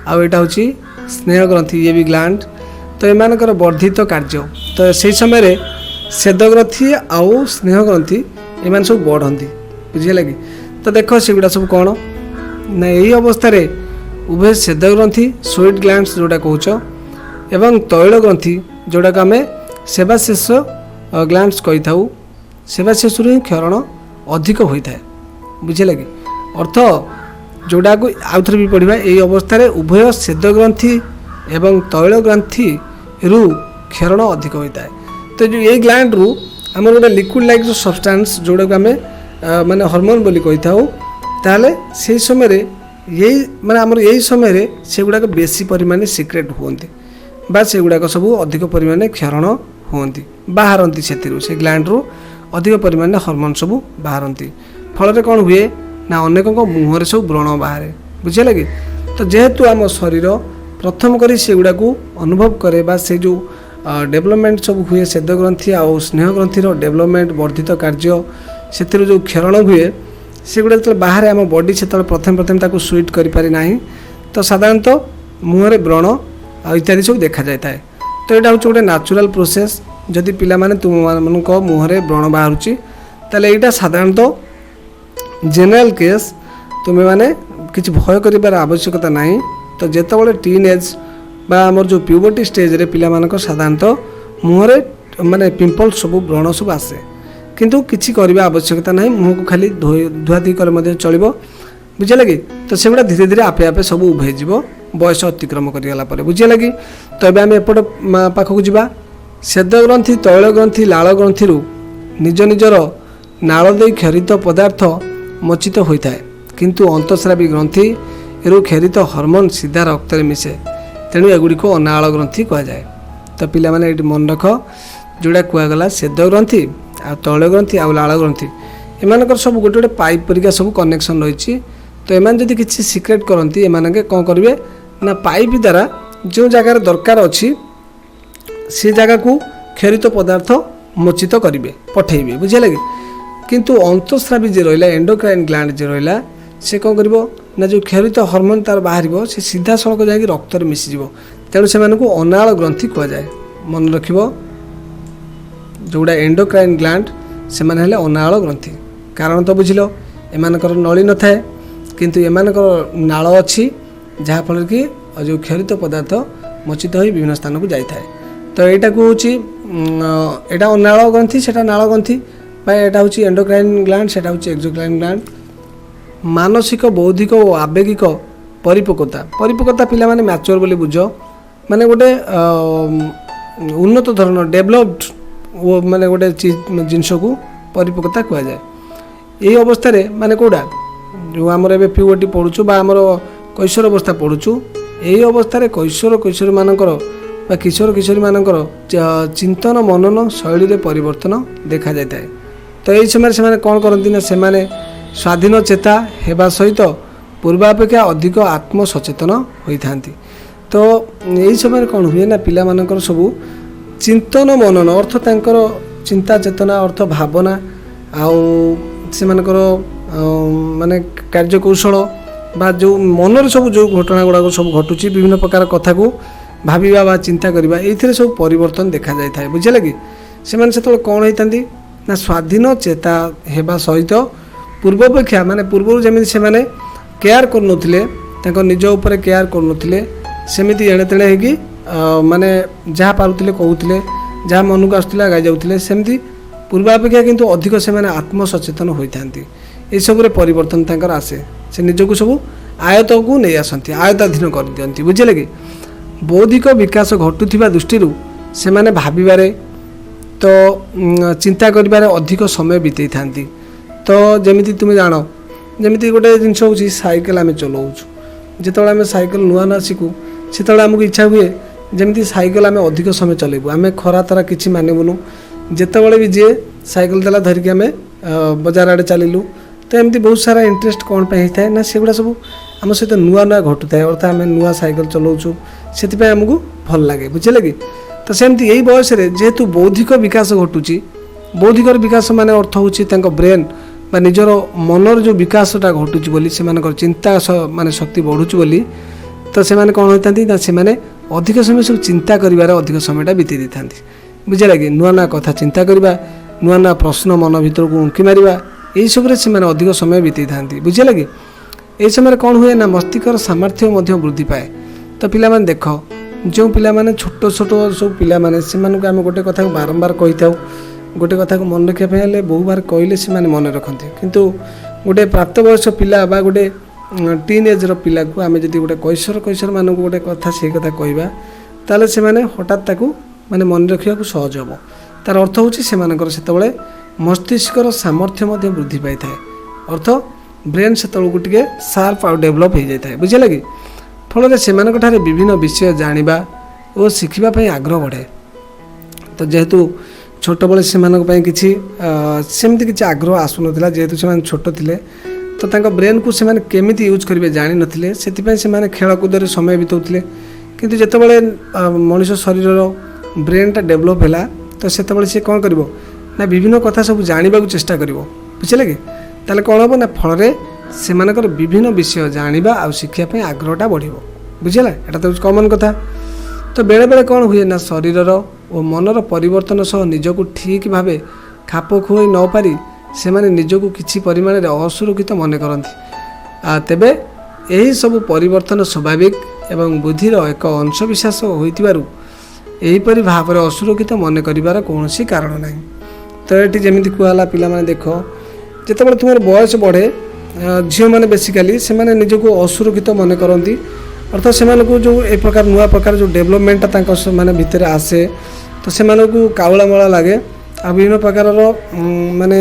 A: आउ यहाँ हूँ स्नेह ग्रंथि ये भी ग्लैंड। तो एम वर्धित कार्य तो से समय स्वेद ग्रंथि आउ स्नेह ग्रंथि एम सब बढ़ती बुझीगला कि। तो देख सेगुड़ा सब कौन ना यही अवस्था उभय स्वेद ग्रंथि स्वीट ग्लैंड्स जोटा कौच एवं तैल ग्रंथि जोटा को आम सेबाशेष ग्लैंड्स कही था। सेबाशेष ही क्षरण अधिक होता है बुझे कि अर्थ जोड़ा को आउ थे भी पढ़ा यही अवस्था उभय स्वेद ग्रंथि एवं तैल ग्रंथि रु क्षरण अधिक होता है। तो जो ये ग्लैंड रु आम गोटे लिक्विड लाइक जो सब्सटेंस जोड़ा को आम माने हार्मोन बोली कही था ताले से समय यही माने आमर यही समय से गुड़ाक बेसी परिमाण सिक्रेट होती बा से गुड़ाक सब अधिक परिमाण क्षरण होती बाहरती से ग्लैंड रु अधिक परिमाण हार्मोन सब बाहरती। फल कौन हुए ना अनेक मुहर सब व्रण बाहर बुझे कि। तो जेहेतु आम शरीर प्रथम करी से गुड़ा को अनुभव करे बा से जो डेवलपमेंट सब हुए स्वेद ग्रंथि आउ स्नेह ग्रंथि डेवलपमेंट वर्धित कार्य से जो क्षरण हुए से गुड़ा जो बाहर आम बॉडी से प्रथम प्रथम स्वीट करें ना। तो साधारणतः मुहर व्रण इत्यादि सब देखा जाता है। तो यहाँ हूँ गोटे नेचुरल प्रोसेस जदि पिला माने तुम मुहर व्रण बाहर ताले यहाँ साधारणतः जेनराल केस तुम्हें माने किसी भय कर आवश्यकता ना। तो जिते टीन एज बा आमर जो प्यूबर्टी स्टेज रे पिला मानक साधारणतः मुहर माने पिंपल सब व्रण सब आसे किंतु किसी करवा आवश्यकता ना। मुह को खाली धुआधुई कर चलो बुझे कि। तो सेगुड़ा धीरे धीरे आपे आपे सब उभेज बयस अतिक्रम करगला बुझे कि। तो ये आम एपट पाखक जा स्वेद ग्रंथि तैल ग्रंथि लाल ग्रंथि निज निजर नाल दे क्षरित पदार्थ मोचित होता है किंतु अंतस्रावी ग्रंथि रु क्षरित हार्मोन सीधा रक्त में मिसे तेणु एगुड़ी को अनाल ग्रंथि कहुए। तो पिला माने ये मन रख जोड़ा कहगला स्वेद ग्रंथि आ तैल ग्रंथि आ लाल ग्रंथि एम सब गोटे गोटे पाइप परिका सब कनेक्शन रही। तो एम जदि किसी सिक्रेट करती एम कौन करेंगे ना पाइप द्वारा जो जगार दरकार अच्छी से जगह को क्षरित पदार्थ मोचित करेंगे पठेबे बुझे कि। किंतु अंतस्रावी जे रहा एंडोक्राइन ग्लैंड जे रहा से कौन कर ना जो क्षरित हार्मोन तार बाहर से सीधा सड़क जा रक्त में मिसीज तेणु से अनाल ग्रंथि कहुए। मन रख जोड़ा एंडोक्राइन ग्लैंड से माने अनाल ग्रंथि कारण तो बुझिल एमानकर नली न थाए किंतु एमानकर नाल अच्छी जहाँफल कि जो क्षरित पदार्थ मोचित हो विभिन्न स्थान को जाए। तो यहाँ को यहाँ अनाल ग्रंथि से नाल ग्रंथि यहाँ हूँ एंडोक्राइन ग्लैंड से हूँ एक्सोक्राइन ग्लैंड। मानसिक बौद्धिक और आवेगिक परिपक्वता पिला माने मैच्योर बोली बुझ माने गोटे उन्नत धरण डेभलप्ड वो माने गोटे जिनस को परिपक्वता कहुए। यही अवस्था माने कौटा जो आमर ए प्यूबर्टी पढ़ुचु बा आमर कैशोर अवस्था पढ़ुचु यही अवस्था कैशोर कैशोरी मानकर बा किशोर किशोरी मानकर चिंतन मनन शैली रे परिवर्तन देखा जाता है। तो यही समय से कौन करती ना से स्वाधीन चेता हेबा सहित पूर्वापेक्षा अधिक आत्मसचेतन होता। तो यही समय कौन हुए ना पिला मानकर सब चिंतन मनन अर्थ तांकर चिंता चेतना अर्थ भावना आउ से माने कार्यकौशल बा जो मनर सब जो घटना गुड़ाक सब घटुची विभिन्न प्रकार कथा को भाविबा बा चिंता करबा एथिरे सब परिवर्तन देखा जाय थाए बुझिले कि। सेमान सेतल कोन होइतांती ना स्वाधीन चेता हेबा सहित पूर्वापेक्षा माने पूर्व जमी से माने केयर करनुथिले तांको निज ऊपर केयर करनुथिले सेमिति एणे तेणे हेकी माने जहाँ पारुथिले कहूथिले जहाँ मन को आसुथिले आगे जाउथिले सेमिति पूर्वापेक्षा किंतु अधिक से माने आत्मसचेतन होइतांती ए सबरे परिवर्तन तांकर आसे से निजको सब आयत को नहीं आसती आयताधीन कर दियंती बुझिले कि। बौद्धिक विकास घटुथिबा दृष्टि से माने भाबिबारे तो चिंता करिबारे अधिक समय बितेई थांती। तो जमिति तुम जान जमिति गोटे जिनस होची साइकेल आमे चलाउछु जेतबेला आमे साइकेल नुआ ना शिखु सेतबेला हमको इच्छा हुए जमी साइकेल आम अधिक समय चलेबू आम खरा तरा कि मानबुनु जितेबाला भी जी साइकेल देला धरिकी आम बजार आड़े चलू तो एमती बहुत सारा इंटरेस्ट कौन पे होता है ना सेगुड़ा सब आम सहित नुआ नुआ घटू थाए अर्थात आम नुआ साइकेल चलाऊँ से आमको भल लगे बुझे कि तो सेमती यही बयस जेहेतु बौद्धिक विकास घटुची बौद्धिक विकास माने अर्थ हूँ ब्रेन बा निजर मनर जो विकासटा घटुची बोली से चिंता माने शक्ति बढ़ुची बोली तो से कौन होता ना से अधिक समय सब चिंता करिवार अधिक समयटा बीती दी था बुझे कि नुआ नुआ कथा चिंता करवा नुआ नुआ प्रश्न मन भर को उंकी मार यही सब अधिक समय बीती था बुझे कि यही समय कौन हुए ना मस्तिष्कर सामर्थ्य वृद्धि पाए तो पिला देख जो पिला छोट छोट सब पिला आम गोटे कथा बारंबार कही था गोटे कथा को मन रखापे बहु बार कहले से मन रखते किंतु गोटे प्राप्त बयस पिला बा गोटे टीन एज पिला को आम जब गोटे कैशोर मानक गोटे कथा से कथा कहवा ताले से हठात माने मन रखा सहज हम तार अर्थ हूँ से मस्तिष्कर सामर्थ्य वृद्धि पाई था अर्थ ब्रेन से टे सार्प आउ डेभलप हो जाए बुझे कि फल से विभिन्न विषय जाना और शिखापी आग्रह बढ़े तो जेहेतु छोट बड़े से किसी सेमती किसी आग्रह आसुना जेहेतु से छोट थे तो ब्रेन को से केमी यूज करेंगे जानी नथिले से खेलकूद समय बिताऊे किंतु जितेबाला मनीष शरीर ब्रेनटा डेभलप है तो से सी कौन कर ना विभिन्न कथा सब जानवा चेष्टा कर बुझे कि ताले कौन हम ना फल से विभिन्न विषय जाना आ शिखापी आग्रहटा बढ़ बुझेगा यहाँ तो कमन कथा तो बेले बेले कौन हुए ना शरीर और मनर परिवर्तन सह निजक ठीक भाव खाप खुई न पारी से निजक किसी परिमाण असुरक्षित मन करती तेबे यही सब परिवर्तन स्वाभाविक एवं बुद्धिर एक अंशविशेष होईपरि भाव में असुरक्षित मन कर कौन कारण ना तो ये जमी कहला पिला देख जिते तुम बयस बढ़े झील मैंने बेसिकाली से निजक असुरक्षित मन करती अर्थात से जो ए प्रकार नुआ प्रकार जो डेभलपमेंटा माने भितर आसे तो से काउला मला लगे आ विभिन्न प्रकार माने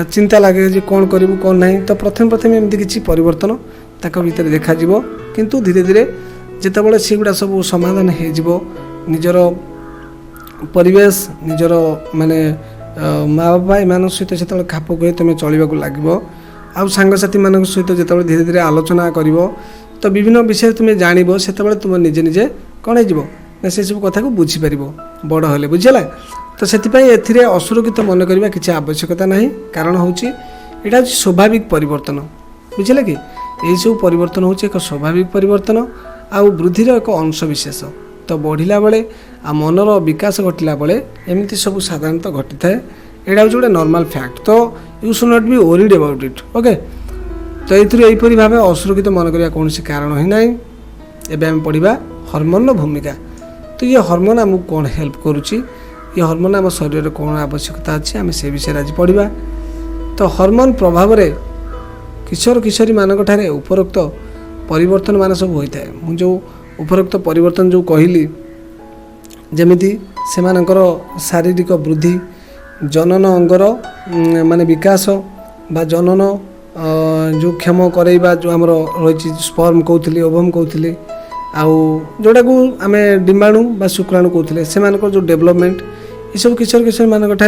A: चिंता लगे जे कौन करूँ कौन ना तो प्रथम प्रथम एमती किसी परिवर्तन भितर देखा किंतु धीरे धीरे जितेबाला सेगुड़ा सब समाधान हो निजर परिवेश निजर माने माँ बापा एम सहित जो खाप खुए तुम चलने लगे आउ सांगसाथी मान सहित जो धीरे धीरे आलोचना कर तो विभिन्न विषय तुम जान से तुम निजे निजे कौन हो से सब कथा को बुझीपर बड़ हेले बुझेगा तो से असुरक्षित मन करवा किसी आवश्यकता ना कारण हूँ यहाँ हूँ स्वाभाविक परिवर्तन बुझे कि यही सब परिवर्तन हूँ एक स्वाभाविक परिवर्तन आउ वृद्धिर एक अंशविशेष तो बढ़ला बेले आ मनर विकास घटला बेले एमती सब साधारणतः घटी थाए यहाँ हूँ गोटे नॉर्मल फैक्ट तो you should not be worried about it okay तो यहीपरि भाव असुरक्षित मन करवा कौन कारण ही ना एवं आम पढ़ा हर्मोन भूमिका तो ये हर्मोन आमको कौन हेल्प करुच्ची ये हर्मोन आम शरीर में कौन आवश्यकता अच्छी आम से विषय आज पढ़ा तो हर्मोन प्रभाव में किशोर किशोरी मानक उपरोक्त परिवर्तन मान सब होता है मुझे जो उपरोक्त परिवर्तन जो कहली जमीती से शारीरिक वृद्धि जनन अंगर माने विकास बा जनन जो क्षम करवा जो आम रही स्पर्म कहते ओवम कहते आउ जोटा को आम डिम्बाणु बा शुक्राणु कहते से जो डेभलपमेंट ये सब किशोर किशोर मानक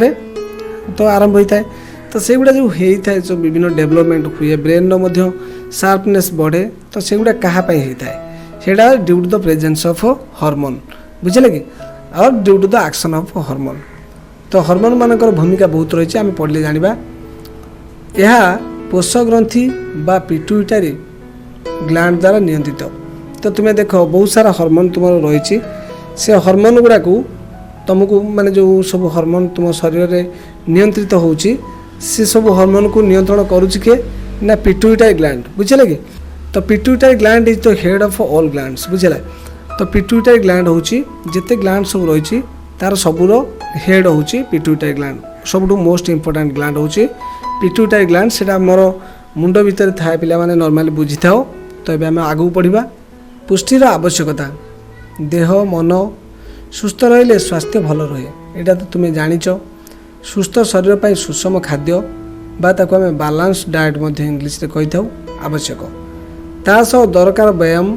A: तो आरंभ होता है तो से गुड़ा जो होता है जो विभिन्न डेभलपमेंट हुए ब्रेन रो शार्पनेस बढ़े तो से गुड़ा कहाँपाई होता है सेटा due to the presence of hormone बुझे कि और due to the action of hormone तो हार्मोन मानकर भूमिका बहुत रही आम पढ़ले जाना यह पोष ग्रंथि बा पिट्यूटरी ग्लैंड द्वारा नियंत्रित तो तुम्हें देख बहुत सारा हार्मोन तुम रही से हार्मोन गुड़ा को तुमको माने जो सब हार्मोन तुम शरीर में नियंत्रित होची से सब हार्मोन को नियंत्रण करुच्ची किए ना पिट्यूटरी ग्लैंड बुझे कि तो pituitary gland is the head of all glands बुझेगा तो पिट्यूटरी ग्लैंड होची जिते ग्लैंड सब रही तार सबूर हेड होची पिट्यूटरी ग्लैंड सब मोस्ट इंपोर्टेंट ग्लैंड होची पिट्यूटरी ग्लैंड से मोर मुंड भितर थाए पिला माने नॉर्मली बुझी था तो ये आम आगू पढ़ा पुष्टिर आवश्यकता देह मन सुस्थ रहिले स्वास्थ्य भल रहे यहाँ तो तुम्हें जानिच सुस्थ शरीर पर सुषम खाद्य बा ताको आम बालांस डाएट इंग्लिश रे कही था आवश्यक ता सह दरकार व्यायाम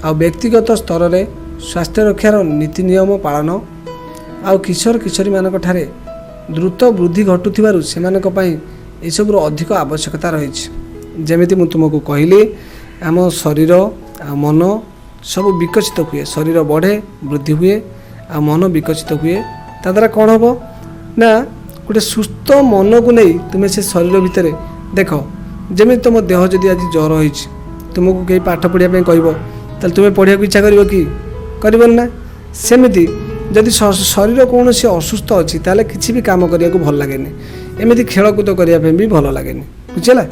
A: आ व्यक्तिगत स्तर में स्वास्थ्य रक्षार नीति नियम पालन आउ किशोर किशोरी मानक ठारे द्रुत वृद्धि घटुथिबारु सेमानक पई एसबुर अधिक आवश्यकता रही। जमिति मु तुमको कहली आम शरीर आ मन सब विकसित हुए, शरीर बढ़े वृद्धि हुए आ मन विकसित हुए। ता द्वारा कौन हम ना गोटे सुस्थ मन को नहीं तुम्हें से शरीर भितर देख जमी तुम देह जदि आज ज्वर हो तुमको कहीं पाठ पढ़ाई कह तुम्हें पढ़ा इच्छा कर ना सेमती जदि शरीर कौन से असुस्थ अच्छी ताले किसी भी काम करने को भल लगे एमती खेलकूद करने भी भल लगे बुझेगा।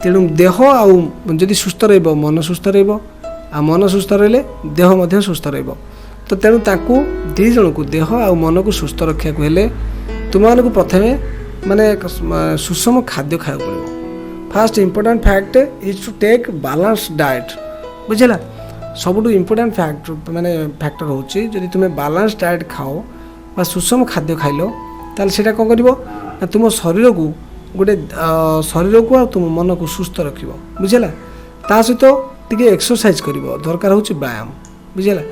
A: तेणु देह आदि सुस्थ मन सुस्थ मन सुस्थ रही देह सुस्थ तो तेणु ताकू दी जन को देह आ मन को सुस्थ रखा हेले तुम मानक प्रथमे माने सुषम खाद्य खाया पड़ो। First important fact is to take balance diet बुझेगा। सबुठ इम्पोर्टाट फैक्ट माने फैक्टर होची जदि तुम बैलेंस डाएट खाओ बा सुषम खाद्य खाइल ताल सेटा कौन करिवो ना तुम शरीर को गोटे शरीर को आ तुम मन को सुस्थ रखिवो बुझेगा। ता सहित टिके एक्सरसाइज करिवो दरकार होची व्यायाम बुझेगा।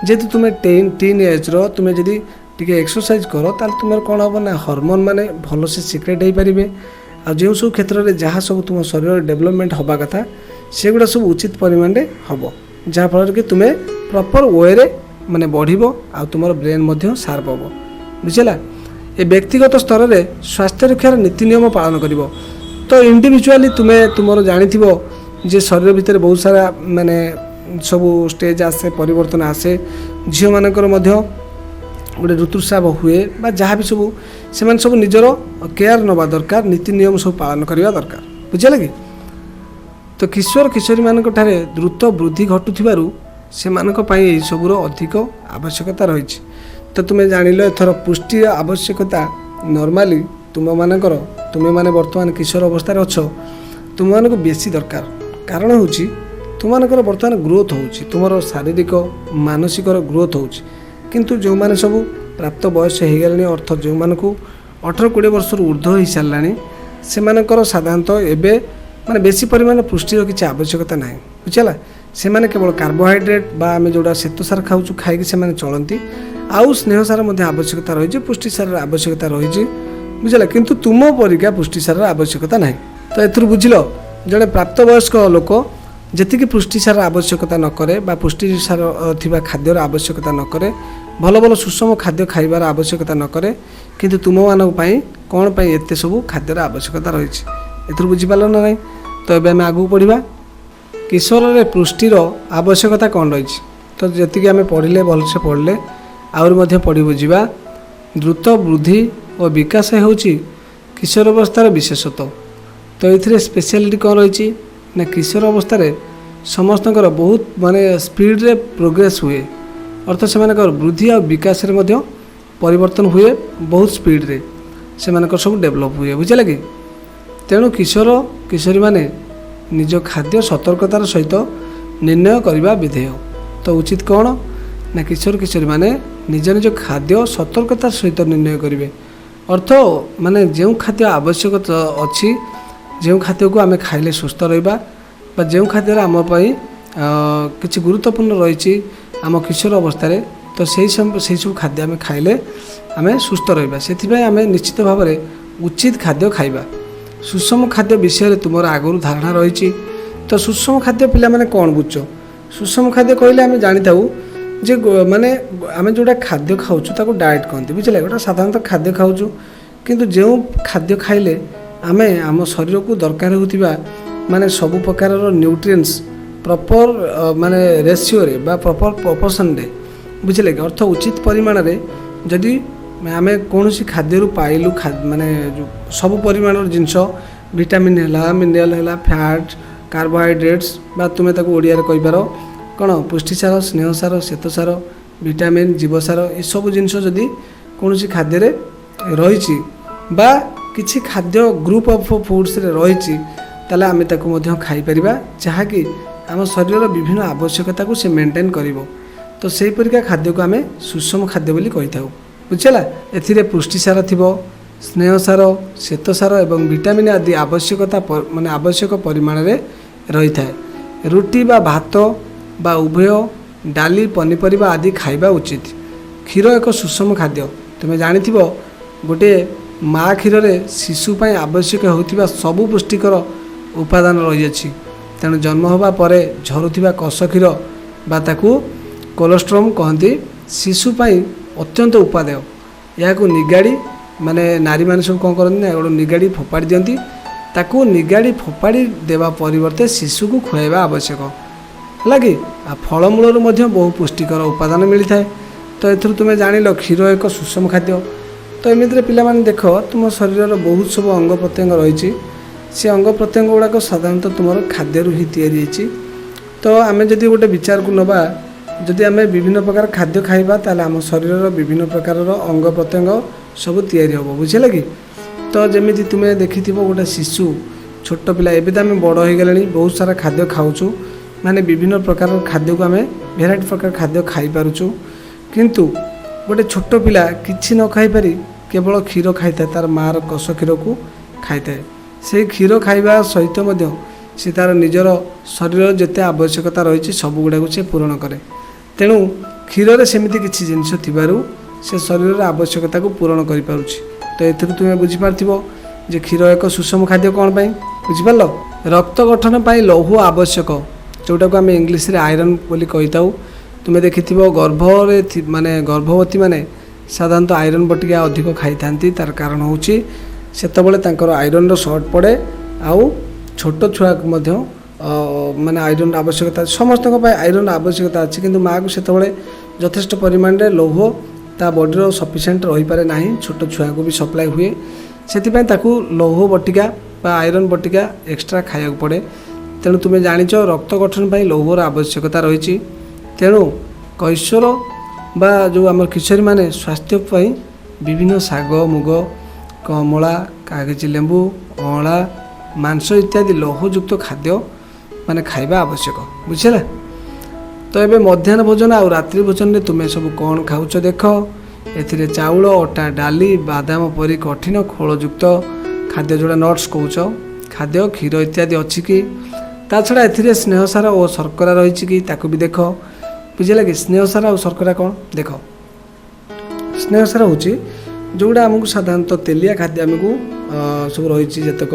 A: जेहेतु तुम्हें टीन एज तुम्हें जदि टिके एक्सरसाइज कर ताल तुम कौन हम ना हॉर्मोन माने भल से सिक्रेट हो पारे आ जो सब क्षेत्र में जहाँ सब तुम शरीर डेवलपमेंट हवा कथा सेगुड़ा सब उचित परिमाण में हम जहाँफल कि तुम्हें प्रॉपर वे माने बढ़ आ तुम ब्रेन शार्प हम बुझेगा। ये व्यक्तिगत स्तर में स्वास्थ्य रक्षार नीति नियम पालन कर तो इंडिविजुअली तुम्हें तुम जानी जे शरीर भितर बहुत सारा माने सब स्टेज आसे परिवर्तन आसे झील मानकर गोटे ऋतुस्राव हुए बा जहाँ भी सब से सब निजर केयर नवा दरकार नीति नियम सब पालन करवा दरकार बुझे कि। तो किशोर किशोरी मानक ठारे द्रुत वृद्धि घटुथिबारु से मानक पई सबुर अधिक आवश्यकता रही। तो तुम्हें जानिल एथर पुष्टि आवश्यकता नॉर्मली तुम मानकर तुम्हें माने वर्तमान किशोर अवस्था अच्छ तुम मानक बेसी दरकार कारण होची तुम मानकर बर्तमान ग्रोथ होची तुमर शारीरिक मानसिक ग्रोथ होची किंतु जो माने सब प्राप्त बयस हो गले अर्थ जो मानक 18-20 वर्ष ऊर्ध्व हो सारा से मानकर साधारणतः एबे माने बेसी परिमाण पुष्टिर किसी आवश्यकता ना बुझेगा। से माने केवल कार्बोहाइड्रेट बा आम जोड़ा श्वेतसार खाऊँ खाई से चलती आउ स्नेह सार आवश्यकता रही पुष्टिसार आवश्यकता रही बुझेगा किंतु तुम परिका पुष्टिसार आवश्यकता ना। तो एथुर बुझिल जड़े प्राप्त वयस्क लोक जी पुष्टिसार आवश्यकता न करे बा पुष्टिसार थिबा खाद्यर आवश्यकता न करे भल भल सुषम खाद्य खाइबार आवश्यकता न करे किंतु तुम मानक पई कौन पई एते सब खाद्यर आवश्यकता रही एथुर बुझिपाल ना नहीं। तो एबे आम आगू पढ़ा किशोर रे पुष्टिर आवश्यकता कौन रही। तो जी आम पढ़ले भलसे पढ़ले आउर मध्य पढ़ी बुझा द्रुत वृद्धि और विकास होची किशोर अवस्थार विशेषत्व। तो ये स्पेशलिटी कौन रही ना किशोर अवस्था समस्त बहुत माने स्पीड रे प्रोग्रेस हुए अर्थ से वृद्धि और विकास रे मध्य परिवर्तन हुए बहुत स्पीड रे से सब डेभलप हुए बुझे कि। तेणु किशोर किशोरी माने निज खाद्य सतर्कतार सहित निर्णय करने विधेय। तो उचित कौन ना किशोर किशोरी माने निज निज खाद्य सतर्कतार सहित निर्णय करेंगे अर्थ माने जो खाद्य आवश्यकता अच्छी जो खाद्य को आम खाइले सुस्थ रहिबा बा जो खाद्य आम किसी गुरुत्वपूर्ण रही आम किशोर अवस्था तो सही सब खाद्य आम खाइले आम सुस्थ रहिबा से आम निश्चित भाव में उचित खाद्य खाइबा। सुषम खाद्य विषय तुम आगुरी धारणा रही। तो सुषम खाद्य पिला माने कौन बुझ सुषम खाद्य कहले आम जानी था जे माने आम जोड़ा खाद्य खाऊँ ताको डाएट कहते बुझे गोटा साधारणतः खाद्य खाऊँ किंतु जो खाद्य खाइले आम आम शरीर को दरकार होतिबा माने सब प्रकार न्यूट्रिएंट्स प्रॉपर माने रेशियो रे बा प्रॉपर प्रोपोर्शन रे बुझे कि अर्थ उचित परिमाण रे जदि आम कौन खाद्य पाइलु माने सब परिमाण जिनस विटामिन है मिनरल है फैट कार्बोहाइड्रेट्स बा तुम्हें ताको ओडिया रे कहि पारो कौन पुष्टिसार स्नेहसार श्वेतसार विटामिन जीवसार ये सब जिनस जदि कौन खाद्य रही बा किसी खाद्य ग्रुप ऑफ फूड्स रे रही ताले आमे ताको मध्य खाई परिबा जहाँकि आम शरीर विभिन्न आवश्यकता को से मेंटेन करिवो। तो सही परिका खाद्य को आमे सुषम खाद्य बोली कहि थाउ बुझला। एथिरे पुष्टिसार थिबो स्नेहसार श्वेतसार एवं विटामिन आदि आवश्यकता माने आवश्यक परिमाण रे रही थाए। रुटी बा भात बा उभय डाली पनीपरिया आदि खाइबा उचित। क्षीर एक सुषम खाद्य। तुम्हें जानिथिबो गोटे माँ क्षीर शिशु पाई आवश्यक होतिबा सबु पुष्टिकर उपादान रही अछि। तेणु जन्म होबा परे झरुथिबा कष क्षीर बा ताकू कोलेस्ट्रम कहती शिशु पाई अत्यंत उपादेय। या निगाड़ी माने नारी माने सब कौन करती ना गोटे निगाड़ी फोपाड़ी दियंती। ताकू निगाड़ी फोपाड़ी देवा परिवर्ते शिशु को खुआइबा आवश्यक है कि फलमूल बहु पुष्टिकर उपादान मिलता है। तो एथुर तुम जानिल क्षीर एक सुषम खाद्य। तो एमती पिलामाने देख तुम शरीर बहुत सब अंग प्रत्यंग रही से अंग प्रत्यंग गुड़ाक साधारणतः तुम खाद्य ही तैयारी होती। तो आम जदि गोटे विचार को नवा जदि आम विभिन्न प्रकार खाद्य खाइबा ताले आम शरीर विभिन्न प्रकार अंग प्रत्यंग सब तैयारी हम बुझे कि। तो जमी तुम्हें देखि गोटे शिशु छोट पिला एवं तो आम बड़ हो गले बहुत सारा खाद्य खाऊँ माने विभिन्न प्रकार खाद्य को आम भेराइटी प्रकार खाद्य खाई पारुचु। किंतु गोटे छोट पिला किछि न खाई पारी केवल क्षीर खाई था तार माँ कष क्षीर को खाई थाए। से क्षीर खाइबा सहित मध्य से तार निजर शरीर जिते आवश्यकता रही सब गुड़ा से पूरण करे। तेणु क्षीर सेमती किसी जिनस थिबारु से शरीर आवश्यकता को पूरण कर पारुछि। तो एथुरु तुम्हें बुझीपारथिबो जे क्षीर एक सुषम खाद्य कौन पाई बुझिपारल। रक्त गठन पाई लौह आवश्यक जोटा को आम इंग्लीश रे आयरन बोली कहिताऊ। तुम्हें देखिथिबो गर्भरे माने गर्भवती माने साधारणतः आयरन बटिका अधिक खाई थांती। तार कारण होची सेतबेले तांकर आयरन रो शॉर्ट पड़े आउ छोट छुआ मध्य माने आयरन आवश्यकता समस्त आयरन आवश्यकता अच्छी। किंतु माँ को सेतबेले यथेष्ट परिमाण रे लौह ता बॉडी सफिशिएंट रही पारे नाही। छोट छुआ को भी सप्लाई हुए सेतिपय ताकू लौह बटिका बा आयरन बटिका एक्स्ट्रा खाया पड़े। तेणु तुम्हें जानिच रक्त गठन पाई लौहर आवश्यकता रही। तेणु कैशोर बा जो आम किशोरी माने स्वास्थ्य पाई विभिन्न शाग मुग कमला कागजी लेंबू अँला मांस इत्यादि लौहयुक्त खाद्य माने खाइबा आवश्यक बुझेला। तो ये मध्याह्न भोजन आ रात्रि भोजन रे तुम्हें सब कौन खाऊच देख। एथिरे चाउल अटा डाली बादाम परी कठिन खोलयुक्त खाद्य जोड़ा नट्स कौच खाद्य क्षीर इत्यादि अच्छी कि ता छड़ा एथिरे स्नेहसार और शर्करा रही कि ताकू भी देख बुझेगा कि। स्नेहसार और शर्करा कौन देख स्नेहसार हूँ जोड़ा आमको साधारणतः तेलिया खाद्य आमको सब रही जितक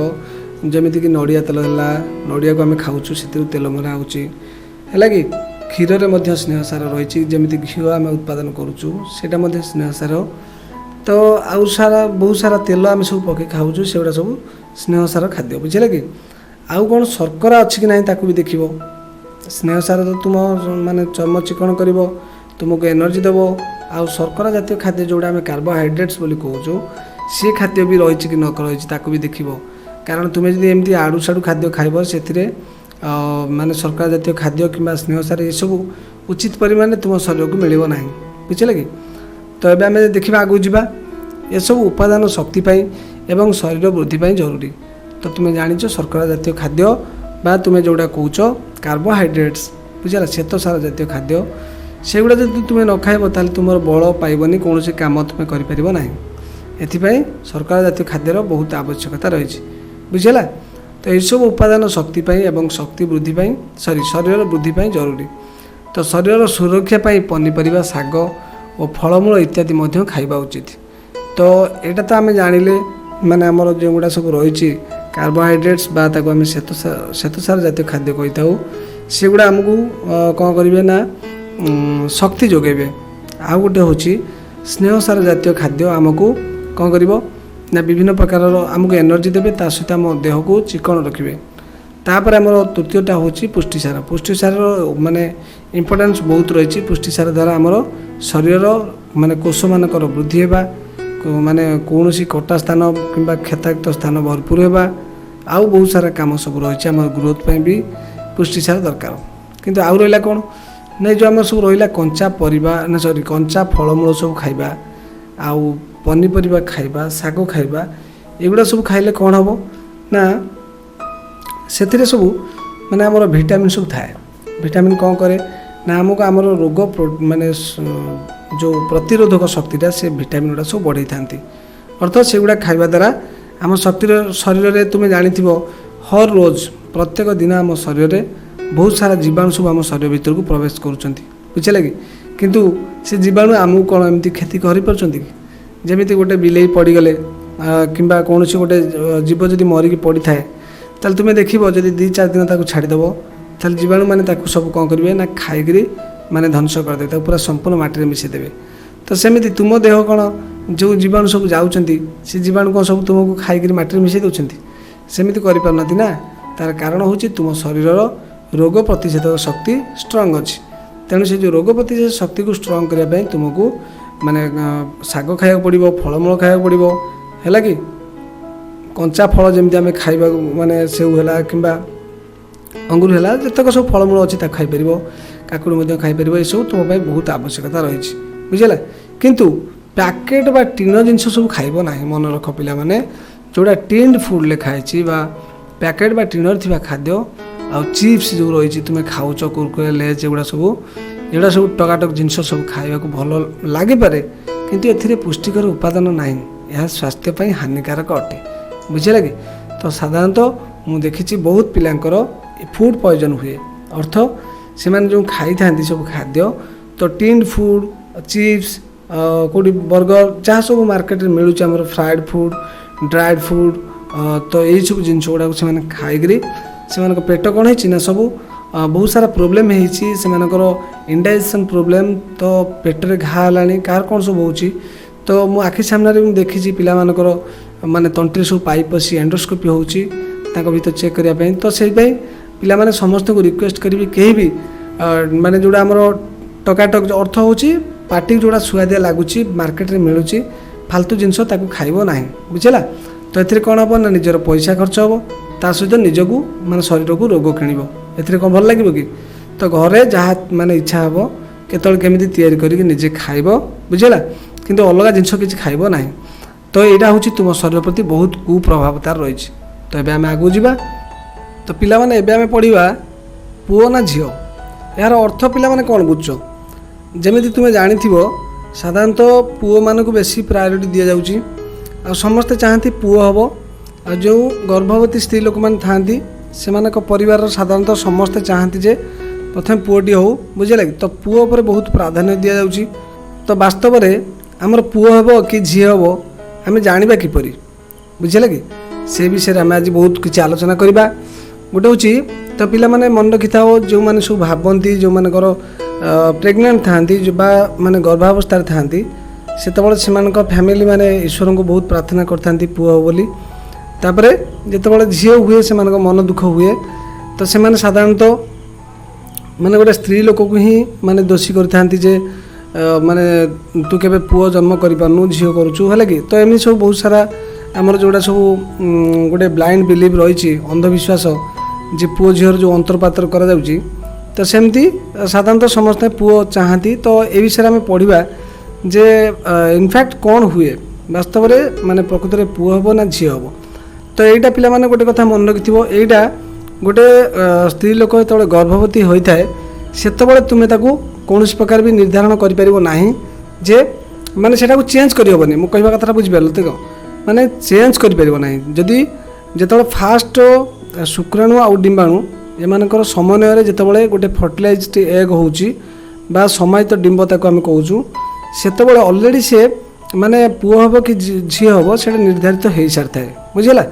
A: जमीक नड़िया तेल है नड़िया को आम खाऊँ से तेल मरा हो कि। क्षीर में स्नेहसार रही जमी घी आम उत्पादन करुचु सेटा स्नेहसार। तो आउ सारा बहुत सारा तेल आम सब पकई खाऊँ से गुड़ा सब स्नेहसार खाद्य बुझेगा कि। आउ कौन शर्करा अच्छी कि ना ताकू भी देख। स्नेहसार तो तुम माने चर्म चिकन कर तुमको एनर्जी देव। आउ शर्करा जातीय खाद्य जोड़ा आम कार्बोहाइड्रेट्स बोली कहूँ सी खाद्य भी रही कि न रही ताकू भी देख। कारण तुम्हें जब एमती आड़ू साड़ू खाद्य खाइब से माने शर्करा जातीय खाद्य कि स्नेहसार ये सब उचित परिमाण तुम शरीर को मिल ना बुझे कि। तो ये आम देखा आगू जा ये सब उपादान शक्ति एवं शरीर वृद्धि जरूरी। तो तुम्हें जानिच शर्करा जातीय खाद्य बा तुम्हें जोड़ा कौच कार्बोहाइड्रेट्स बुझा श्वेतसार जातीय खाद्य से गुड़ा जब तुम्हें न खाइब ताल तुम बल पाइबनी कौन काम तुम्हें कर ना। एथिपाई शर्करा जातीय खाद्यर बहुत आवश्यकता रही बुझेगा। तो यह सब उपादान शक्ति एवं शक्ति वृद्धि शरीर वृद्धि जरूरी। तो शरीर सुरक्षा पनीपरिया शाग और फलमूल इत्यादि खाइबा उचित। तो यहाँ तो आम जानिले माने आमर जो गुड़ा सब रही कार्बोहाइड्रेट्स बा ताको आम श्वेतसार जातीय खाद्य कही था से गुड़ा आमको कौन करेंगे ना शक्ति जोगेबे। आउ गोटे हूँ स्नेहसार जातीय खाद्य आमको कौन कर ना विभिन्न प्रकार आमको एनर्जी देवे ता सहित आम देह को चिकन रखिए। तापर आमर तृतीयटा हूँ पुष्टिसार। पुष्टिसार माने इम्पोर्टेन्स बहुत रही। पुष्टिसार द्वारा आमर शरीर माने कोष मानक वृद्धि होगा माने कौन कटा स्थान कि क्षेत्रायुक्त स्थान भरपूर होगा। आउ बहुत सारा काम सब रही आम ग्रोथ भी पुष्टिसार दरकार। किंतु आउ रहा कौन ना जो आम सब रहा कंचा परिबा ना सॉरी कंचा फलमूल सब खाइबा आउ पनीपरिया खाइबा शाग खाइबा एगुड़ा सब खाइले कौन हम ना से सब माने आमर विटामिन सब थाए। विटामिन कौन करे ना आमको आमर रोग माने जो प्रतिरोधक शक्तिटा से विटामिन गुड़ा सब बढ़ई था। अर्थात से गुड़ा खाइबा द्वारा आम शरीर में तुम्हें जानी हर रोज प्रत्येक दिन आम शरीर में बहुत सारा जीवाणु सब आम शरीर भीतर को प्रवेश करुँच ବୁଝିଲେ କି। କିନ୍ତୁ ସେ ଜୀବାଣୁ ଆମକୁ କ'ଣ ଏମିତି କ୍ଷତି କରିପାରୁଛନ୍ତି କି? ଯେମିତି ଗୋଟେ ବିଲେଇ ପଡ଼ିଗଲେ କିମ୍ବା କୌଣସି ଗୋଟେ ଜୀବ ଯଦି ମରିକି ପଡ଼ିଥାଏ, ତାହେଲେ ତୁମେ ଦେଖିବ ଯଦି 2-4 ଦିନ ତାକୁ ଛାଡ଼ିଦେବ, ତାହେଲେ ଜୀବାଣୁ ମାନେ ତାକୁ ସବୁ କ'ଣ କରିବେ ନା ଖାଇକିରି ମାନେ ଧ୍ୱଂସ କରିଦେବେ, ତାକୁ ପୁରା ସମ୍ପୂର୍ଣ୍ଣ ମାଟିରେ ମିଶାଇ ଦେବେ। ତ ସେମିତି ତୁମ ଦେହ କ'ଣ ଯେଉଁ ଜୀବାଣୁ ସବୁ ଯାଉଛନ୍ତି, ସେ ଜୀବାଣୁ କ'ଣ ସବୁ ତୁମକୁ ଖାଇକିରି ମାଟିରେ ମିଶାଇ ଦେଉଛନ୍ତି? ସେମିତି କରିପାରୁନାହାନ୍ତି ନା। ତାର କାରଣ ହେଉଛି ତୁମ ଶରୀରର ରୋଗ ପ୍ରତିଷେଧକ ଶକ୍ତି ଷ୍ଟ୍ରଙ୍ଗ ଅଛି। ତେଣୁ ସେ ଯେଉଁ ରୋଗ ପ୍ରତିଷେଧକ ଶକ୍ତିକୁ ଷ୍ଟ୍ରଙ୍ଗ କରିବା ପାଇଁ ତୁମକୁ ମାନେ ଶାଗ ଖାଇବାକୁ ପଡ଼ିବ, ଫଳମୂଳ ଖାଇବାକୁ ପଡ଼ିବ, ହେଲା କି। କଞ୍ଚା ଫଳ ଯେମିତି ଆମେ ଖାଇବାକୁ ମାନେ ସେଉ ହେଲା କିମ୍ବା ଅଙ୍ଗୁର ହେଲା, ଯେତେକ ସବୁ ଫଳମୂଳ ଅଛି ତାକୁ ଖାଇପାରିବ, କାକୁଡ଼ି ମଧ୍ୟ ଖାଇପାରିବ। ଏସବୁ ତୁମ ପାଇଁ ବହୁତ ଆବଶ୍ୟକତା ରହିଛି, ବୁଝିଲା। କିନ୍ତୁ ପ୍ୟାକେଟ୍ ବା ଟିଣ ଜିନିଷ ସବୁ ଖାଇବ ନାହିଁ। ମନେ ରଖ ପିଲାମାନେ, ଯେଉଁଟା ଟିନ୍ଡ ଫୁଡ଼୍ ଲେଖା ହେଇଛି ବା ପ୍ୟାକେଟ୍ ବା ଟିଣରେ ଥିବା ଖାଦ୍ୟ ଆଉ ଚିପ୍ସ ଯେଉଁ ରହିଛି ତୁମେ ଖାଉଛ, କୁରକୁରେ, ଲେଜ୍, ଏଗୁଡ଼ା ସବୁ ଟକାଟକ ଜିନିଷ ସବୁ ଖାଇବାକୁ ଭଲ ଲାଗିପାରେ, କିନ୍ତୁ ଏଥିରେ ପୁଷ୍ଟିକର ଉପାଦାନ ନାହିଁ। ଏହା ସ୍ୱାସ୍ଥ୍ୟ ପାଇଁ ହାନିକାରକ ଅଟେ, ବୁଝିଲା କି। ତ ସାଧାରଣତଃ ମୁଁ ଦେଖିଛି ବହୁତ ପିଲାଙ୍କର ଫୁଡ଼୍ ପଏଜନ୍ ହୁଏ। ଅର୍ଥ ସେମାନେ ଯେଉଁ ଖାଇଥାନ୍ତି ସବୁ ଖାଦ୍ୟ, ତ ଟିନ୍ଡ ଫୁଡ଼୍, ଚିପ୍ସ, କେଉଁଠି ବର୍ଗର, ଯାହା ସବୁ ମାର୍କେଟରେ ମିଳୁଛି ଆମର ଫ୍ରାଏଡ଼୍ ଫୁଡ଼୍, ଡ୍ରାଏଡ଼୍ ଫୁଡ଼୍, ତ ଏଇସବୁ ଜିନିଷ ଗୁଡ଼ାକୁ ସେମାନେ ଖାଇକିରି ସେମାନଙ୍କ ପେଟ କ'ଣ ହେଇଛି ନା ସବୁ ବହୁତ ସାରା ପ୍ରୋବ୍ଲେମ୍ ହେଇଛି। ସେମାନଙ୍କର ଇଣ୍ଡାଇଜେସନ୍ ପ୍ରୋବ୍ଲେମ୍, ତ ପେଟରେ ଘା ହେଲାଣି, କାହାର କ'ଣ ସବୁ ହେଉଛି। ତ ମୁଁ ଆଖି ସାମ୍ନାରେ ମୁଁ ଦେଖିଛି ପିଲାମାନଙ୍କର ମାନେ ତଣ୍ଟିରେ ସବୁ ପାଇପ୍ ପଶି ଏଣ୍ଡୋସ୍କୋପି ହେଉଛି ତାଙ୍କ ଭିତରେ ଚେକ୍ କରିବା ପାଇଁ। ତ ସେଇପାଇଁ ପିଲାମାନେ ସମସ୍ତଙ୍କୁ ରିକ୍ୱେଷ୍ଟ କରିବି, କେହି ବି ମାନେ ଯେଉଁଟା ଆମର ଟକାଟକ ଅର୍ଥ ହେଉଛି ପାଟିକୁ ଯେଉଁଟା ସୁଆଦିଆ ଲାଗୁଛି ମାର୍କେଟରେ ମିଳୁଛି ଫାଲତୁ ଜିନିଷ ତାକୁ ଖାଇବ ନାହିଁ, ବୁଝିଲା। ତ ଏଥିରେ କ'ଣ ହେବ ନା ନିଜର ପଇସା ଖର୍ଚ୍ଚ ହେବ, ତା ସହିତ ନିଜକୁ ମାନେ ଶରୀରକୁ ରୋଗ କିଣିବ। ଏଥିରେ କ'ଣ ଭଲ ଲାଗିବ କି? ତ ଘରେ ଯାହା ମାନେ ଇଚ୍ଛା ହେବ କେତେବେଳେ କେମିତି ତିଆରି କରିକି ନିଜେ ଖାଇବ, ବୁଝିଲା, କିନ୍ତୁ ଅଲଗା ଜିନିଷ କିଛି ଖାଇବ ନାହିଁ। ତ ଏଇଟା ହେଉଛି ତୁମ ଶରୀର ପ୍ରତି ବହୁତ କୁପ୍ରଭାବ ତାର ରହିଛି। ତ ଏବେ ଆମେ ଆଗକୁ ଯିବା। ତ ପିଲାମାନେ ଏବେ ଆମେ ପଢ଼ିବା ପୁଅ ନା ଝିଅ। ଏହାର ଅର୍ଥ ପିଲାମାନେ କ'ଣ ବୁଝୁଛ? ଯେମିତି ତୁମେ ଜାଣିଥିବ ସାଧାରଣତଃ ପୁଅମାନଙ୍କୁ ବେଶୀ ପ୍ରାୟୋରିଟି ଦିଆଯାଉଛି, ଆଉ ସମସ୍ତେ ଚାହାନ୍ତି ପୁଅ ହେବ। ଆଉ ଯେଉଁ ଗର୍ଭବତୀ ସ୍ତ୍ରୀ ଲୋକମାନେ ଥାଆନ୍ତି ସେମାନଙ୍କ ପରିବାରର ସାଧାରଣତଃ ସମସ୍ତେ ଚାହାନ୍ତି ଯେ ପ୍ରଥମେ ପୁଅଟି ହେଉ, ବୁଝିଲା କି। ତ ପୁଅ ଉପରେ ବହୁତ ପ୍ରାଧାନ୍ୟ ଦିଆଯାଉଛି। ତ ବାସ୍ତବରେ ଆମର ପୁଅ ହେବ କି ଝିଅ ହେବ ଆମେ ଜାଣିବା କିପରି, ବୁଝିଲା କି। ସେ ବିଷୟରେ ଆମେ ଆଜି ବହୁତ କିଛି ଆଲୋଚନା କରିବା। ଗୋଟେ ହେଉଛି ତ ପିଲାମାନେ ମନେ ରଖିଥାଅ, ଯେଉଁମାନେ ସବୁ ଭାବନ୍ତି, ଯେଉଁମାନଙ୍କର ପ୍ରେଗନେଣ୍ଟ ଥାଆନ୍ତି ବା ମାନେ ଗର୍ଭାବସ୍ଥାରେ ଥାଆନ୍ତି, ସେତେବେଳେ ସେମାନଙ୍କ ଫ୍ୟାମିଲି ମାନେ ଈଶ୍ୱରଙ୍କୁ ବହୁତ ପ୍ରାର୍ଥନା କରିଥାନ୍ତି ପୁଅ ହେବ ବୋଲି। ତାପରେ ଯେତେବେଳେ ଝିଅ ହୁଏ ସେମାନଙ୍କ ମନ ଦୁଃଖ ହୁଏ। ତ ସେମାନେ ସାଧାରଣତଃ ମାନେ ଗୋଟେ ସ୍ତ୍ରୀ ଲୋକକୁ ହିଁ ମାନେ ଦୋଷୀ କରିଥାନ୍ତି ଯେ ମାନେ ତୁ କେବେ ପୁଅ ଜନ୍ମ କରିପାରୁନୁ, ଝିଅ କରୁଛୁ, ହେଲା କି। ତ ଏମିତି ସବୁ ବହୁତ ସାରା ଆମର ଯେଉଁଟା ସବୁ ଗୋଟେ ବ୍ଲାଇଣ୍ଡ ବିଲିଭ୍ ରହିଛି, ଅନ୍ଧବିଶ୍ୱାସ, ଯେ ପୁଅ ଝିଅର ଯେଉଁ ଅନ୍ତର୍ପାତ୍ର କରାଯାଉଛି। ତ ସେମିତି ସାଧାରଣତଃ ସମସ୍ତେ ପୁଅ ଚାହାନ୍ତି। ତ ଏ ବିଷୟରେ ଆମେ ପଢ଼ିବା ଯେ ଇନଫ୍ୟାକ୍ଟ କ'ଣ ହୁଏ ବାସ୍ତବରେ, ମାନେ ପ୍ରକୃତରେ ପୁଅ ହେବ ନା ଝିଅ ହେବ। ତ ଏଇଟା ପିଲାମାନେ ଗୋଟେ କଥା ମନେ ରଖିଥିବ, ଏଇଟା ଗୋଟେ ସ୍ତ୍ରୀ ଲୋକ ଯେତେବେଳେ ଗର୍ଭବତୀ ହୋଇଥାଏ ସେତେବେଳେ ତୁମେ ତାକୁ କୌଣସି ପ୍ରକାର ବି ନିର୍ଦ୍ଧାରଣ କରିପାରିବ ନାହିଁ ଯେ ମାନେ ସେଟାକୁ ଚେଞ୍ଜ କରିହେବନି। ମୁଁ କହିବା କଥାଟା ବୁଝିପାରିଲ ତ, ମାନେ ଚେଞ୍ଜ କରିପାରିବ ନାହିଁ। ଯଦି ଯେତେବେଳେ ଫାଷ୍ଟ ଶୁକ୍ରାଣୁ ଆଉ ଡିମ୍ବାଣୁ ଏମାନଙ୍କର ସମନ୍ୱୟରେ ଯେତେବେଳେ ଗୋଟେ ଫର୍ଟିଲାଇଜ୍ଡ ଏଗ୍ ହେଉଛି ବା ସମାହିତ ଡିମ୍ବ ତାକୁ ଆମେ କହୁଛୁ, ସେତେବେଳେ ଅଲରେଡ଼ି ସେ ମାନେ ପୁଅ ହେବ କି ଝିଅ ହେବ ସେଇଟା ନିର୍ଦ୍ଧାରିତ ହୋଇସାରିଥାଏ, ବୁଝିଲା।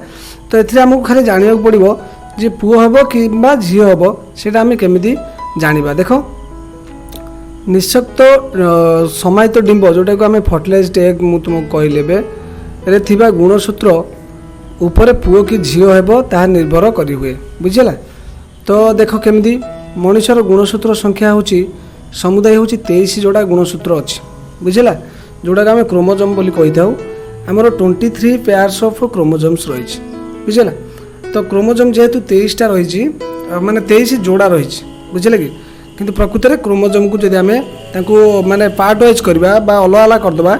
A: ତ ଏଥିରେ ଆମକୁ ଖାଲି ଜାଣିବାକୁ ପଡ଼ିବ ଯେ ପୁଅ ହେବ କିମ୍ବା ଝିଅ ହେବ ସେଇଟା ଆମେ କେମିତି ଜାଣିବା। ଦେଖ, ନିଃଶକ୍ତ ସମାହିତ ଡିମ୍ବ ଯେଉଁଟାକୁ ଆମେ ଫର୍ଟିଲାଇଜ୍ଡ ଏଗ୍ ମୁଁ ତୁମକୁ କହିଲି ଏବେ, ରେ ଥିବା ଗୁଣସୂତ୍ର ଉପରେ ପୁଅ କି ଝିଅ ହେବ ତାହା ନିର୍ଭର କରି ହୁଏ, ବୁଝିଲା। ତ ଦେଖ କେମିତି ମଣିଷର ଗୁଣସୂତ୍ର ସଂଖ୍ୟା ହେଉଛି ସମୁଦାୟ ହେଉଛି 23 ଯୋଡ଼ା ଗୁଣସୂତ୍ର ଅଛି, ବୁଝିଲା, ଯେଉଁଟାକୁ ଆମେ କ୍ରୋମୋଜୋମ୍ ବୋଲି କହିଥାଉ। ଆମର 23 ପେୟାର୍ସ ଅଫ୍ କ୍ରୋମୋଜୋମ୍ସ ରହିଛି, ବୁଝିଲା। ତ କ୍ରୋମୋଜୋମ୍ ଯେହେତୁ 23ଟା ରହିଛି, ମାନେ 23 ଯୋଡ଼ା ରହିଛି, ବୁଝିଲେ କି। କିନ୍ତୁ ପ୍ରକୃତରେ କ୍ରୋମୋଜୋମ୍କୁ ଯଦି ଆମେ ତାଙ୍କୁ ମାନେ ପାର୍ଟ ୱାଇଜ୍ କରିବା ବା ଅଲଗା ଅଲଗା କରିଦେବା,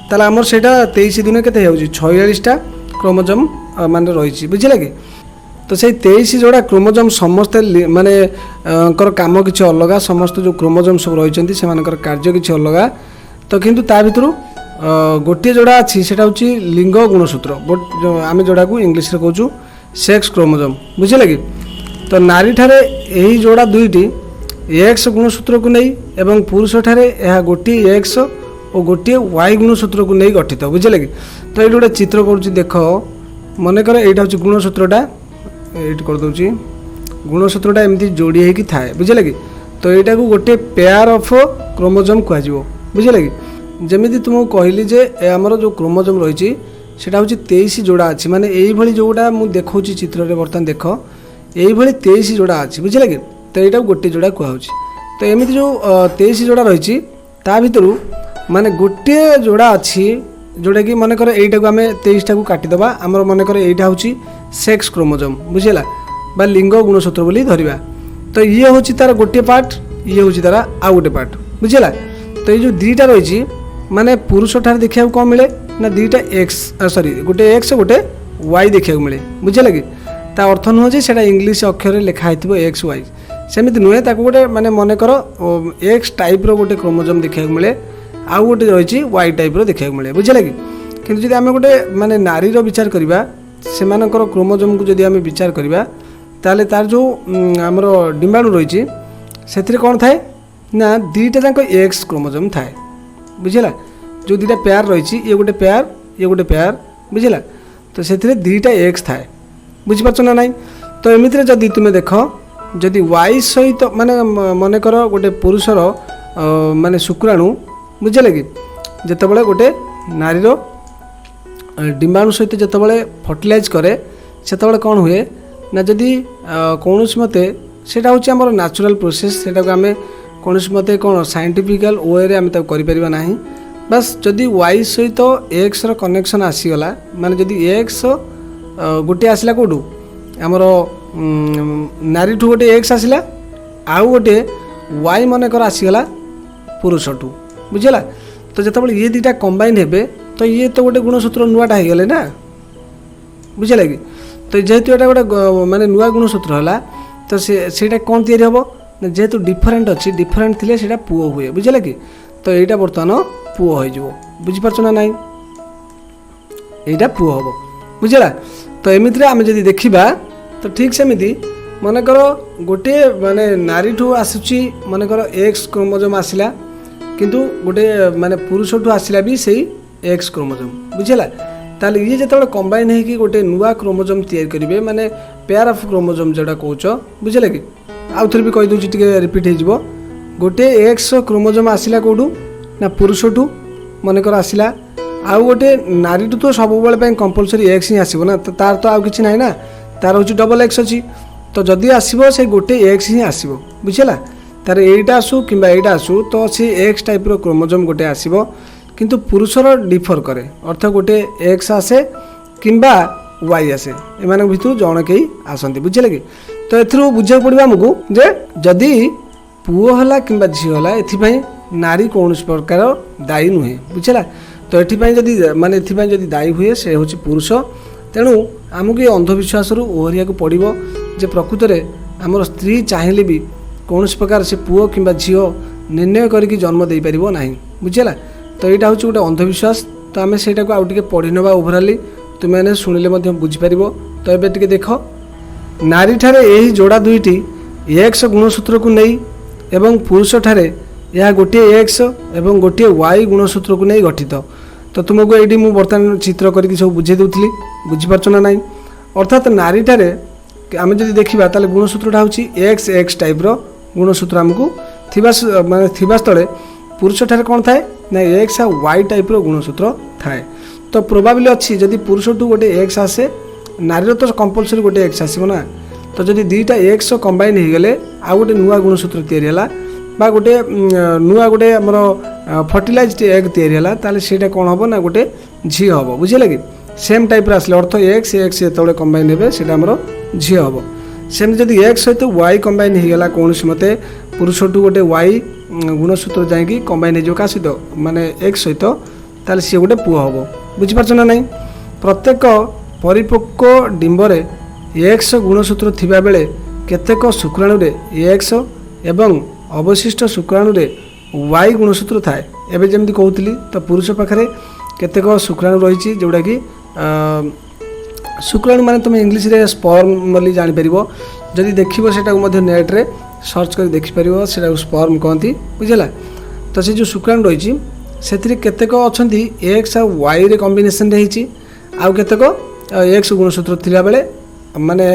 A: ତାହେଲେ ଆମର ସେଇଟା 23 ଦିନ କେତେ ହେଇଯାଉଛି 46ଟା କ୍ରୋମୋଜୋମ୍ ମାନେ ରହିଛି, ବୁଝିଲେ କି। ତ ସେଇ 23 ଯୋଡ଼ା କ୍ରୋମୋଜୋମ୍ ସମସ୍ତେ ମାନେ ଙ୍କର କାମ କିଛି ଅଲଗା, ସମସ୍ତେ ଯେଉଁ କ୍ରୋମୋଜୋମ୍ ସବୁ ରହିଛନ୍ତି ସେମାନଙ୍କର କାର୍ଯ୍ୟ କିଛି ଅଲଗା। ତ କିନ୍ତୁ ତା ଭିତରୁ ଗୋଟିଏ ଯୋଡ଼ା ଅଛି ସେଇଟା ହେଉଛି ଲିଙ୍ଗ ଗୁଣସୂତ୍ର, ଆମେ ଯୋଡ଼ାକୁ ଇଂଲିଶରେ କହୁଛୁ ସେକ୍ସ କ୍ରୋମୋଜୋମ୍, ବୁଝିଲେ କି। ତ ନାରୀଠାରେ ଏହି ଯୋଡ଼ା ଦୁଇଟି एक्स गुणसूत्र को नहीं एवं पुरुष ठारे यह गोटे एक्स और गोटे वाई गुणसूत्र को नहीं गठित बुझे कि। तो ये गोटे चित्र करुँच देख मनकर यहाँ हूँ गुणसूत्रटा ये करदे गुणसूत्रटा एमती जोड़ी होगी थाए बुझे कि। तो यहाँ को गोटे पेयर ऑफ क्रोमोजोम कह बुझे कि। जमी तुमको कहली जे आमर जो क्रोमोजोम रही सेटा हूँ 23 जोड़ा अच्छी माने यही जोड़ा मुझे देखा चित्र में बर्तमान देख यही 23 जोड़ा अच्छी बुझे कि। तो यहाँ गोटे जोड़ा कहूँ तो एमती जो 23 जोड़ा रही भितर माने गोटे जोड़ा अच्छी जोटा कि मनकर यहीटा को आम 23 टा काटिदेवा आमर मनकर यहाँ हूँ सेक्स क्रोमोजोम बुझेगा बा लिंग गुणसूत्र बोली धरवा। तो ये हूँ तार गोटे पार्ट ये हूँ तार आउ गोटे पार्ट बुझेगा। तो ये जो दुईटा रही माने पुरुष ठार देखा कौन मिले ना दुईटा एक्स सॉरी गोटे एक्स गोटे वाई देखा मिले बुझेगा कि। ता अर्थ नुह जे सेटा इंग्लिश अक्षर लिखाई एक्स वाई सेमती नुहे ताको गोटे माने मनकर एक्स टाइप रो गोटे क्रोमोजोम देखा मिले आउ गोटे रही वाई टाइप रो देखा मिले बुझेगा कि। किंतु जदि आम गोटे माने नारी रो विचार करबा सेमानकर क्रोमोजोम को जदि आम विचार करबा ताले तार जो आमर डिम्बाणु रही से कौन थाए ना दुईटा जाक एक्स क्रोमोजोम थाए बुझेगा। जो दुईटा पेयर रही ये गोटे पेयर बुझेगा। तो से दुईटा एक्स थाए बुझीपार ना नाई। तो एमती जदि तुम्हें देख जदि वाई सहित माने मनकर गोटे पुरुषर माने शुक्राणु बुझे कि जितेबाला गोटे नारीर डिम्बाणु सहित जितेबाला फर्टिलाइज करे से कौन हुए ना जदि कौन मते सेटा हूँ आम नेचुरल प्रोसेस से आम कौन मते कौन साइंटिफिकल वे आम कर ना बस जदि वाई सहित एक्स कनेक्शन आसीगला माने जदि एक्स गोटे आसला कौटू आमर नारी ठू गोटे एक्स आसला आउ गोटे वाई मनकर आसीगला पुरुष ठू बुझेगा। तो जितेबाला ये दुटा कंबाइन हे तो ये तो गोटे गुणसूत्र नुआटा हो गले ना बुझेगा कि। तो जेहेतु ये गोटे माने नुआ गुणसूत्र है तो से कौन तैयारी हम ना जेहेतु डिफरेन्ट अच्छी डिफरेन्ट थी से पुओ हुए बुझेगा कि। तो यहाँ बर्तमान पुओ हो बुझीपार ना नाई यहाँ पुओ हम बुझेगा। तो एमती आम जब देखा तो ठीक सेमती मनकर गोटे माने नारी ठू आसूची मनकर एक्स क्रोमोजोम आसला किंतु गोटे माने पुरुष ठू आसला भी सही एक्स क्रोमोजोम बुझेगा। ताले ये जिते कंबाइन होगी गोटे नुआ क्रोमोजोम तैयार करेंगे माने पेयर ऑफ क्रोमोजोम जोटा कौच बुझेगा कि। आउ थे भी कहीदे टे रिपीट हो गोटे एक्स क्रोमोजोम आसला कौटू ना पुरुष ठू मनकर आसला आउ गोटे नारी तो सब बेले कंपलसरी एक्स ही आसो ना। तो तार तो आउ कि ना ना तार हूँ डबल एक्स अच्छी तो जदि आसो से गोटे एक्स ही आसो बुझेगा। तार एटा आसू कि आसू तो सी एक्स टाइप रो क्रोमोजोम गोटे आसो किंतु पुरुषर डिफर करे अर्थ गोटे एक्स आसे किंबा वाई आसे एम भर जन कहीं आसती बुझे कि। तो ए बुझा पड़ा आमको जे जदि पुओ है कि झील है एपाई नारी कौन प्रकार दायी नुहे बुझेगा। तो ये जदि माने जदि दायी हुए से हूँ पुरुष तेणु आमको ये अंधविश्वास ओहरिया पड़ो जे प्रकृत में आमर स्त्री चाहिए भी कौन प्रकार से पुओ कि झील निर्णय करके जन्म दे पार ना बुझेगा। तो यहाँ हूँ गोटे अंधविश्वास तो आम से आउ टे पढ़ी ना ओभराली तुम्हें शुणिले बुझीपार। तो ये टे देख नारी ठारे यही जोड़ा दुईटी एक्स गुणसूत्र को नहीं एवं पुरुष ठारे यह गोटे एक्स एवं गोटे वाई गुणसूत्र को नहीं गठित। तो तुमको ये मुझे बर्तमान चित्र करके सब बुझे दूसरी बुझीपार ना नाई। अर्थात नारी ठारे आम जब देखा ताले गुणसूत्रटा हूँ एक्स एक्स टाइप रो गुणसूत्र आमको माने थिबा स्थले पुरुष ठारे कौन थाए ना एक्स आ वाई टाइप रो गुणसूत्र थाए। तो प्रोबाबिली अच्छी जदि पुरुष टू गोटे एक्स आसे नारी तो कंपलसरी गोटे एक्स आसो ना। तो जदि दुईटा एक्स कंबाइन हो गले आ गोटे नुआ गुणसूत्र तैयारी है बा गोटे नुआ गोटे आमर फर्टिलाइज्ड एग तैयारी है ताले सेटा कौन हम ना गोटे झी हम बुझे कि। सेम टाइप आसले अर्थ एक्स एक्स जो कंबाइन हे से झी हम सेम जदि एक्स सहित वाई कंबाइन होगला कौन मते पुरुष टू गोटे वाई गुणसूत्र जाकि कंबाइन हो क्या सहित माने एक्स सहित ताले सी गोटे पुओ हम बुझीपार ना नाई। प्रत्येक परिपक्व डिम्बरे एक्स गुणसूत्र थिबा बेले केतेक शुक्राणु एक्स एवं अवशिष्ट शुक्राणु वाई गुणसूत्र थाए। एवं जमी कहूली तो पुरुष पाखे केतेक शुक्राणु रही जोटा कि शुक्राणु माने तुम इंग्लीश रे स्पर्म बोली जानि परिबो जदि देखिबो सेटा मध्य नेट रे सर्च कर देखि परिबो सेटा स्पर्म कहती बुझला। तो से जो शुक्राणु रही से केतेक अच्छा एक्स और वाई रे कॉम्बिनेशन रही आउ केतेक एक्स गुणसूत्र थिला बेले माने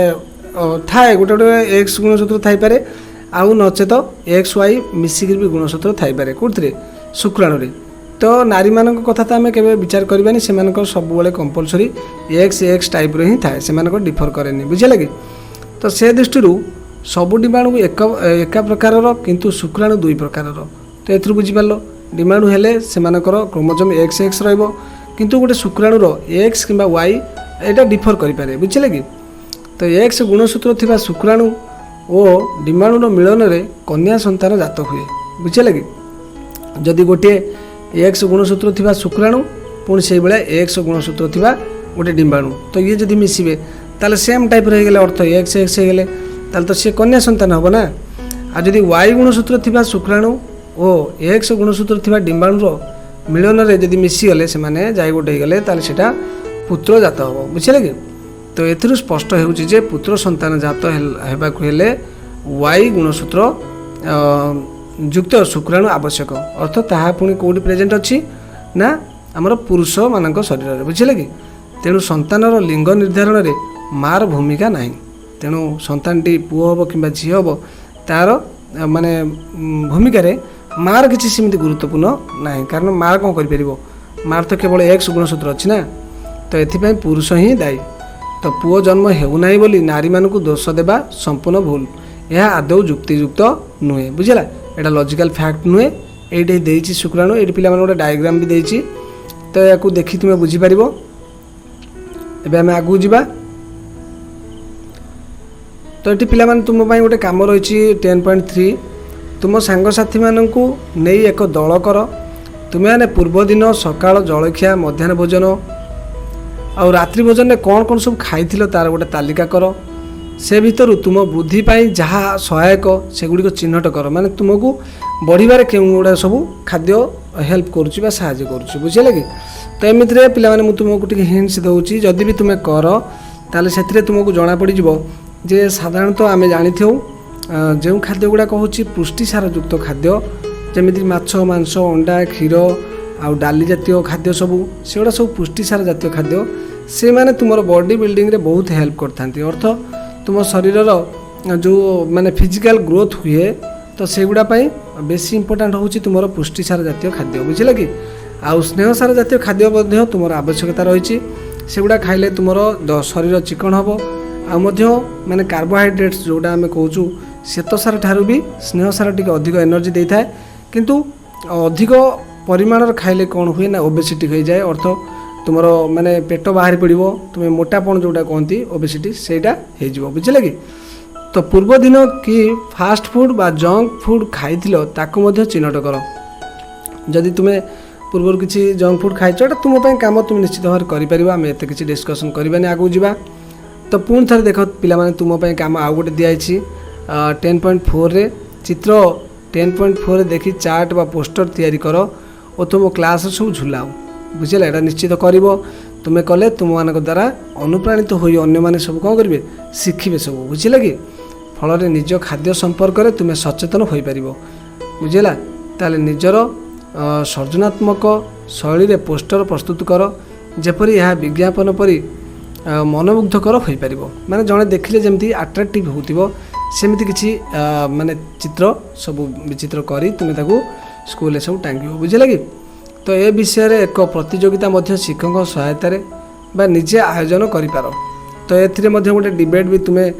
A: थाए गोटे गोटे एक्स गुणसूत्र थाई पारे आउ नचेत एक्स वाई मिसिक भी गुणसूत्र थाई पारे कोथरे शुक्राणु रे। तो नारी मान कथा तो आम के विचार करवानी से सब कंपलसरी एक्स एक्स टाइप रो ही थाए से डिफर करेनि बुझे कि। तो से दृष्टि सबू डिम्बाणु एका प्रकार किंतु शुक्राणु दुई प्रकार। तो एथुर बुझिपार डिम्बाणु हेले से क्रोमोजोम एक्स एक्स रहिबो किंतु गोटे शुक्राणुर एक्स किंबा वाई एटा डिफर करें बुझे कि। तो एक्स गुणसूत्र थिबा शुक्राणु और डिम्बाणुर मिलन में कन्या संतान जात हुए बुझे कि। जदि गोटे एक्स गुणसूत्र थिबा शुक्राणु पुणी से भाया एक्स गुणसूत्र थिबा गोटे डिम्बाणु तो ये जदि मिसिबे ताले सेम टाइप रही गले अर्थ एक्स एक्स हो गले ताले तो सी कन्या संतान हम ना। आ जदि वाई गुणसूत्र थिबा शुक्राणु और एक्स गुणसूत्र थिबा डिम्बाणुर मिलन में जदि मिसीगले से जाई गोटे गले ताले सेटा पुत्र जात हम बुझे कि। तो एथिरु स्पष्ट होउछि जे पुत्र संतान जात हेबाकु हेले वाई गुणसूत्र युक्त शुक्राणु आवश्यक अर्थ ताहा पुणी कौटी प्रेजेंट अच्छी ना आमर पुरुष मान शरीर बुझे कि। तेणु संतानर लिंग निर्धारण में मार भूमिका नहीं। तेणु संतानटी पुओ हम कि झी हम तार माने भूमिका मार किसी सेमती गुरुत्वपूर्ण ना कारण मार कौन कर मार तो केवल एक्स गुणसूत्र अच्छी ना। तो ये पुरुष ही दायी। तो पुओ जन्म हेउना बोली नारी मानक दोष देवा संपूर्ण भूल यह आदौ जुक्तियुक्त नुहे बुझला। एटा लॉजिकल फैक्ट नुहे ये देछि शुक्राणु ये पिला गोटे डायग्राम भी देछि। तो या देखि तुम बुझीपार। एबे आम आगू जावा। तो ये पिला तुम गोटे कम रही 10.3 तुम सांगसाथी मानू नहीं एक दल कर तुम्हें मैंने पूर्व दिन सकाल जलखिया मध्याह्न भोजन और रात्रि भोजन में कौन कौन सब खाई तार गोटे तालिका कर से भितर तुम वृद्धि जहाँ सहायक सेगुड़ी चिन्हट कर माने तुमको बढ़िबार केउड़ा सब खाद्य हेल्प करुच्ची साहाय्य करुच्ची बुझे कि। तो एमती पे तुमको टे हिंट्स दूसरी जदि भी तुम्हें कर ताले से तुमको जना पड़ जे साधारणतः आम जानी जो खाद्य गुड़ाक हूँ पुष्टिसार युक्त खाद्य जमीती माछ मांस अंडा क्षीर आउ डाली जातीय खाद्य सबू सेगुड़ा सब पुष्टिसार जातीय खाद्य से माने तुम बॉडी बिल्डिंग रे बहुत हेल्प करथांती अर्थ तुम शरीर जो माने फिजिकल ग्रोथ हुए तो सेगुड़ा बेसी इंपोर्टाट हूँ तुम पुष्टिसार जातीय खाद्य बुझे कि। आउ स्नेहसार जातीय खाद्य तुम आवश्यकता रही सेगुड़ा खाइले तुम शरीर चिकन हम माने कार्बोहाइड्रेट्स जोड़ा आम कहूँ श्वेतसार ठारू भी स्नेहसार टी अधिक एनर्जी दे था किंतु अधिक परिमाण खाइले कौन हुए ना ओबेसिटी हो जाए अर्थ तुम माने पेट बाहरी पड़ो तुम्हें मोटापण जोटा कहती ओबेसिटी सेटा हो बुझे कि। तो पूर्व दिन कि फास्ट फूड बा जंक फूड खाई ताकू चिन्हट कर जदि तुम्हें पूर्व किसी जंक फूड खाई तुम काम तुम निश्चित भाव कर आम एत किसी डिस्कसन करवानी आगू जा। तो पुणी थे देख पे तुम कम आउ गोटे दिखाई 10.4 रे चित्र 10.4 देखी चार्ट बा पोस्टर तैयारी कर और तुम क्लास सब झुलाओ बुझे एटा निश्चित कर तुम्हें कले तुम मान द्वारा अनुप्राणित हो अन्य सब कौन करेंगे शिखे सब बुझे कि। फल निज खाद्य संपर्क में तुम्हें सचेतन हो पार बुझेगा ताले निजर सर्जनात्मक शैली पोस्टर प्रस्तुत कर जेपरी यह विज्ञापन परी मनमुग्धकर हो पार माने जड़े देखिले जमी अट्राक्टिव होती सेमती किसी माने चित्र सब विचित्र करी तुम्हें ताकू स्कूल सब टांग बुझे कि। तो ये विषय एक प्रतियोगिता शिक्षक सहायतार बा निजे आयोजन कर। तो ये गोटे डिबेट भी तुम्हें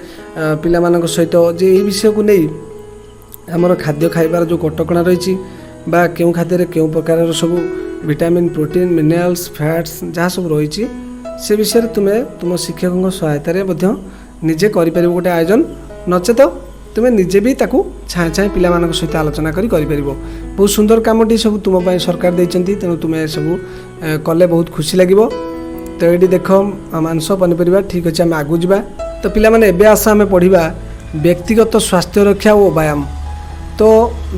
A: पिला सहित जे ये विषय को नहीं आमर खाद्य खाइबार जो कटकणा रही बा क्यों खाद्य क्यों प्रकार सब विटामिन प्रोटीन मिनरल्स फैट्स जहाँ सब रही से विषय तुम्हें तुम शिक्षक सहायतार निजे कर गोटे आयोजन नचेत तुम्हें निजे भी ताकू छाए छाए पिला सहित आलोचना करी बहुत सुंदर कामटी सब तुम सरकार देते तेणु तुम्हें सब कले बहुत खुशी लगे। तो ये देख मांस पनीपरिया ठीक अच्छे आम आगू जा। तो पिला माने एबे आस आम पढ़ा व्यक्तिगत स्वास्थ्य रक्षा और व्यायाम। तो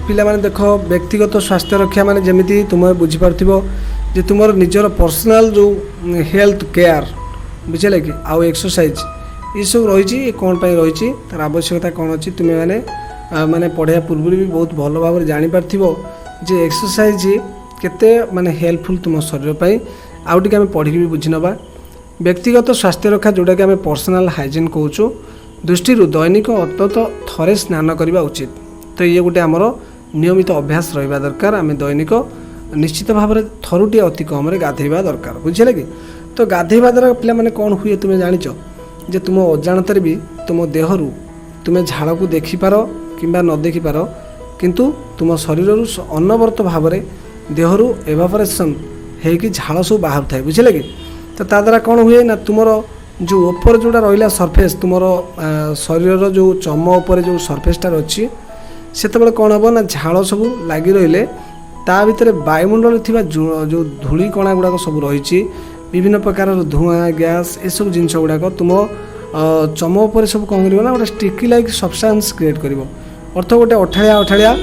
A: पिला माने देख व्यक्तिगत स्वास्थ्य रक्षा माने जमीती तुम बुझीपार जे तुम निजर पर्सनाल जो हेल्थ केयर बुझे कि आउ एक्सरसाइज ये सब रही कौन पर रही तार आवश्यकता कौन अच्छी तुम्हें मैंने माने पढ़ाया पूर्व भी बहुत भल भाव जापर जे एक्सरसाइज केते माने हेल्पफुल तुम शरीर पर आउ टे आम पढ़ी भी बुझी नवा व्यक्तिगत स्वास्थ्य रक्षा जोटा कि आम पर्सनाल हाइजीन कहूँ दृष्टि दैनिक अंतत थरे स्नान करने उचित। तो ये गोटे आमर नियमित अभ्यास रहा दरकार आम दैनिक निश्चित भाव में थरुटे अति कम गाधेवा दरकार बुझे कि। तो गाधेवा द्वारा पिला माने कौन हुए तुम्हें जानिच जे तुम अजाणत भी तुम देहरु तुम्हें झाड़ को देखिपार कि न देखिपार किंतु तुम शरीर अनवरत भाव में देहरु एवापोरेशन होगी झाड़ सब बाहर थाए बुझे कि। तो ता द्वारा कौन हुए ना तुमर जो ऊपर जोड़ा रहा सरफेस तुमर शरीर जो चम उपर जो सरफेसटा अच्छी से कौन हम ना झाड़ सब लगी रही ता भितर वायुमंडल थी जो धूली कणा गुड़ाक सब रही विभिन्न प्रकार धुआं गैस ये सब जिनस गुड़ाक तुम चम उपर सब कौन कर गोटे स्टिकी लाइक सब्सटेंस क्रिएट कर अर्थ गोटे अठाड़िया अठाड़िया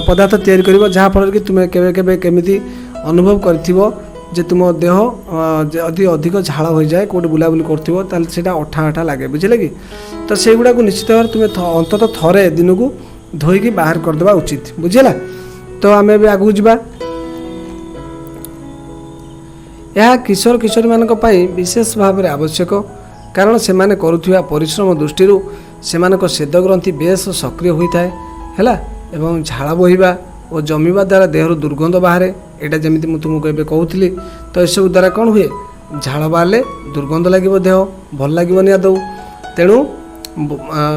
A: पदार्थ तैयारी कर जहाँफल कि तुम्हें केवे केवे केमिति अनुभव कर जे तुम देह यदि अधिक झाड़ हो जाए कौटे बुलाबुली कर अठा अठा लगे बुझे कि। तो से गुड़ा को निश्चित भाव तुम्हें अंतत थरे दिन को धोईकी बाहर करदे उचित बुझेगा। तो आम भी आगू जा यह किशोर किशोरी मान विशेष भाव में आवश्यक कारण से माने करुवा परिश्रम दृष्टि से सेद ग्रंथि बेस सक्रिय होता है एवं झाड़ बहिबा और जमीवा द्वारा देहर दुर्गंध बाहर यहाँ जमी तुमको ये कहूली। तो यू द्वारा कौन हुए झाड़ बाहर दुर्गंध लगे देह भल लगनी आदौ तेणु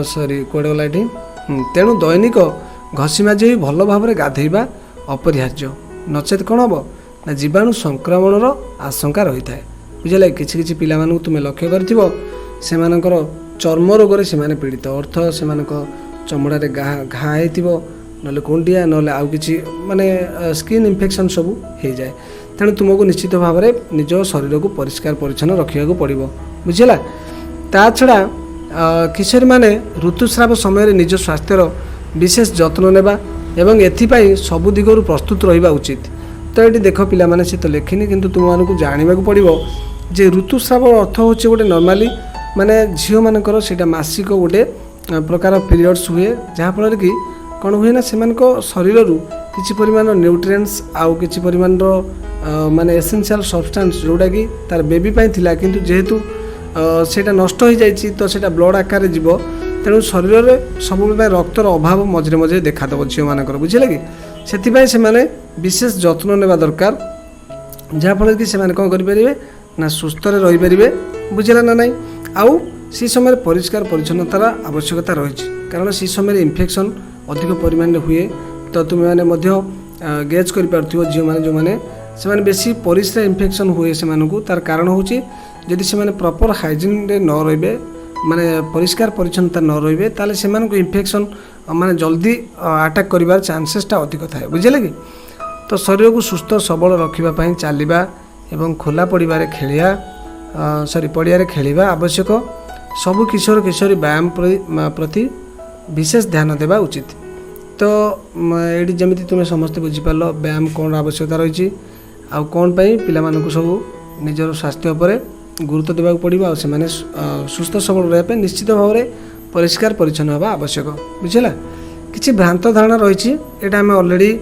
A: सरी कौड़े गला ये तेणु दैनिक घसी माजी भल भाव में गाधेवा अपरिहार्य नचेत कौन हम ना जीवाणु संक्रमणर आशंका रही है बुझे कि पिला तुम्हें लक्ष्य कर चर्म रोग से पीड़ित अर्थ से चमड़े घा हो ना कुंडिया ना आउ कि माने स्किन इन्फेक्शन सब हो जाए तेणु तुमको निश्चित भाव में निज शरीर को परिष्कार परिच्छन्न रखा पड़ो बुझेगा। ता छड़ा किशोरी माने ऋतुस्राव समय निज स्वास्थ्यर विशेष जत्न नेबा एवं एथिपाई सबु दिगरु प्रस्तुत रहिबा उचित। तो ये देख पिला माने से तो लिखिनी किंतु तुमको जानवा पड़ो जे ऋतुस्राव अर्थ हूँ गोटे नर्माली माने झील मानकर सेटा मासिक गोटे प्रकार पीरियड्स हुए जहाँफल कि कौन हुए ना से शरीर किसी परिमाण न्यूट्रिएंट्स आउ किसी परिमाण माने एसेंशियल सब्सटेंस जोड़ा कि तार बेबी पाई थिला किंतु जेहेतु सेटा नष्ट हो जाइए तो सेटा ब्लड आकार जीव तेणु शरीर में सब रक्तर अभाव मझे मझे देखादेव झील मानकर बुझे कि से विशेष जत्न नेबा दरकार जहाँफल कि से कौन करेंगे ना सुस्थ रहीपर बुझेगा ना नाई आउ से समय परिष्कार परिच्छन्नतार आवश्यकता रही कारण से समय इन्फेक्शन अधिक परिमाण हुए। तो तुम्हें मैंने गेज कर झील मैंने जो मैंने से बेसी परिस्रा इन्फेक्शन हुए से तार कारण हूँ जदि से प्रॉपर हाइजीन न रे माने परिष्कार परिच्छन्नता न रे ताले से इन्फेक्शन माने जल्दी अटैक कर चांसेसटा अधिक थाए बुझे कि। तो शरीर को सुस्थ सबल रखापी चलवा एवं खोला पड़े खेलिया पड़िया खेलिया आवश्यक सबु किशोर किशोरी व्यायाम प्रति विशेष ध्यान देवा उचित। तो ये जमी तुम्हें समस्ते बुझीपार व्यायाम कौन आवश्यकता रही आउ कौन पाई पिला मानकु सब निजर स्वास्थ्य पर गुरुत्व देवा पड़ो आ सुस्थ सबल रहा निश्चित भाव में परिष्कार परिच्छन्न होगा आवश्यक बुझेगा। किसी भ्रांत धारणा रही यहाँ आम अलरेडी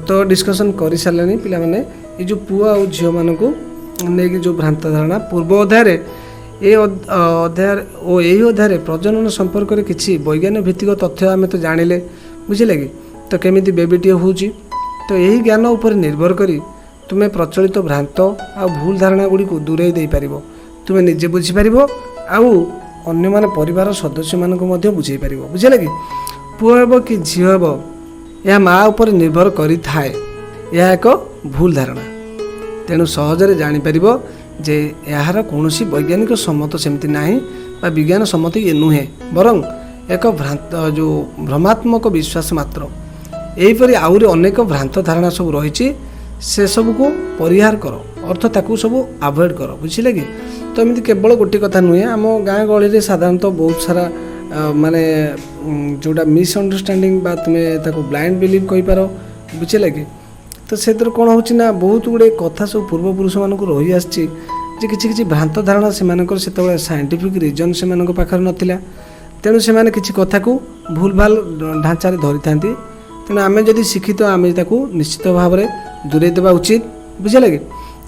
A: तो डिस्कसन कर सारे पिला माने ये जो पुआ और झील मानक नहीं जो भ्रांत धारणा पूर्व अध्याय ये अध्याय और यही अध्याय प्रजनन संपर्क में किसी वैज्ञानिक भित्तिक तथ्य आम तो जानिले बुझे कि। तो केमी बेबीटे हो तो यही ज्ञान उपर निर्भर करी तुम्हें प्रचलित भ्रांत आ भूल धारणा गुड़ी को दूरे दे पार तुम्हें निजे बुझीपार आउ अन्य माने परिवार सदस्य मानक बुझे पार बुझे कि। पुआ हे कि झील हे यह माँ उपर निर्भर करि थाए यह एक भूल धारणा तेणु सहजरे जापर जे यार कौन वैज्ञानिक सम्मत सेमती ना विज्ञान सम्मत ये नुहे बरं एक भ्रांत जो भ्रमात्मक विश्वास मात्र यहीपरि आहुरी अनेक भ्रांत धारणा सब रही से सब को परिहार कर अर्थ ताकू सब आभोड कर बुझे कि। तो एमती केवल गोटे कथा नुहे आम गाँ गहली साधारणतः बहुत सारा माने जोड़ा मिसअंडरस्टैंडिंग बा तुम्हें ताको ब्लाइंड बिलीव कहींपार बुझे कि। तो से कौन हो बहुत गुड़े कथा सब पूर्वपुरुष मानक रही आसी ଯେ କିଛି କିଛି ଭ୍ରାନ୍ତ ଧାରଣା ସେମାନଙ୍କର ସେତେବେଳେ ସାଇଣ୍ଟିଫିକ୍ ରିଜନ୍ ସେମାନଙ୍କ ପାଖରେ ନଥିଲା। ତେଣୁ ସେମାନେ କିଛି କଥାକୁ ଭୁଲ ଭାଲ ଢାଞ୍ଚାରେ ଧରିଥାନ୍ତି। ତେଣୁ ଆମେ ଯଦି ଶିକ୍ଷିତ ଆମେ ତାକୁ ନିଶ୍ଚିତ ଭାବରେ ଦୂରେଇ ଦେବା ଉଚିତ, ବୁଝିଲେ କି?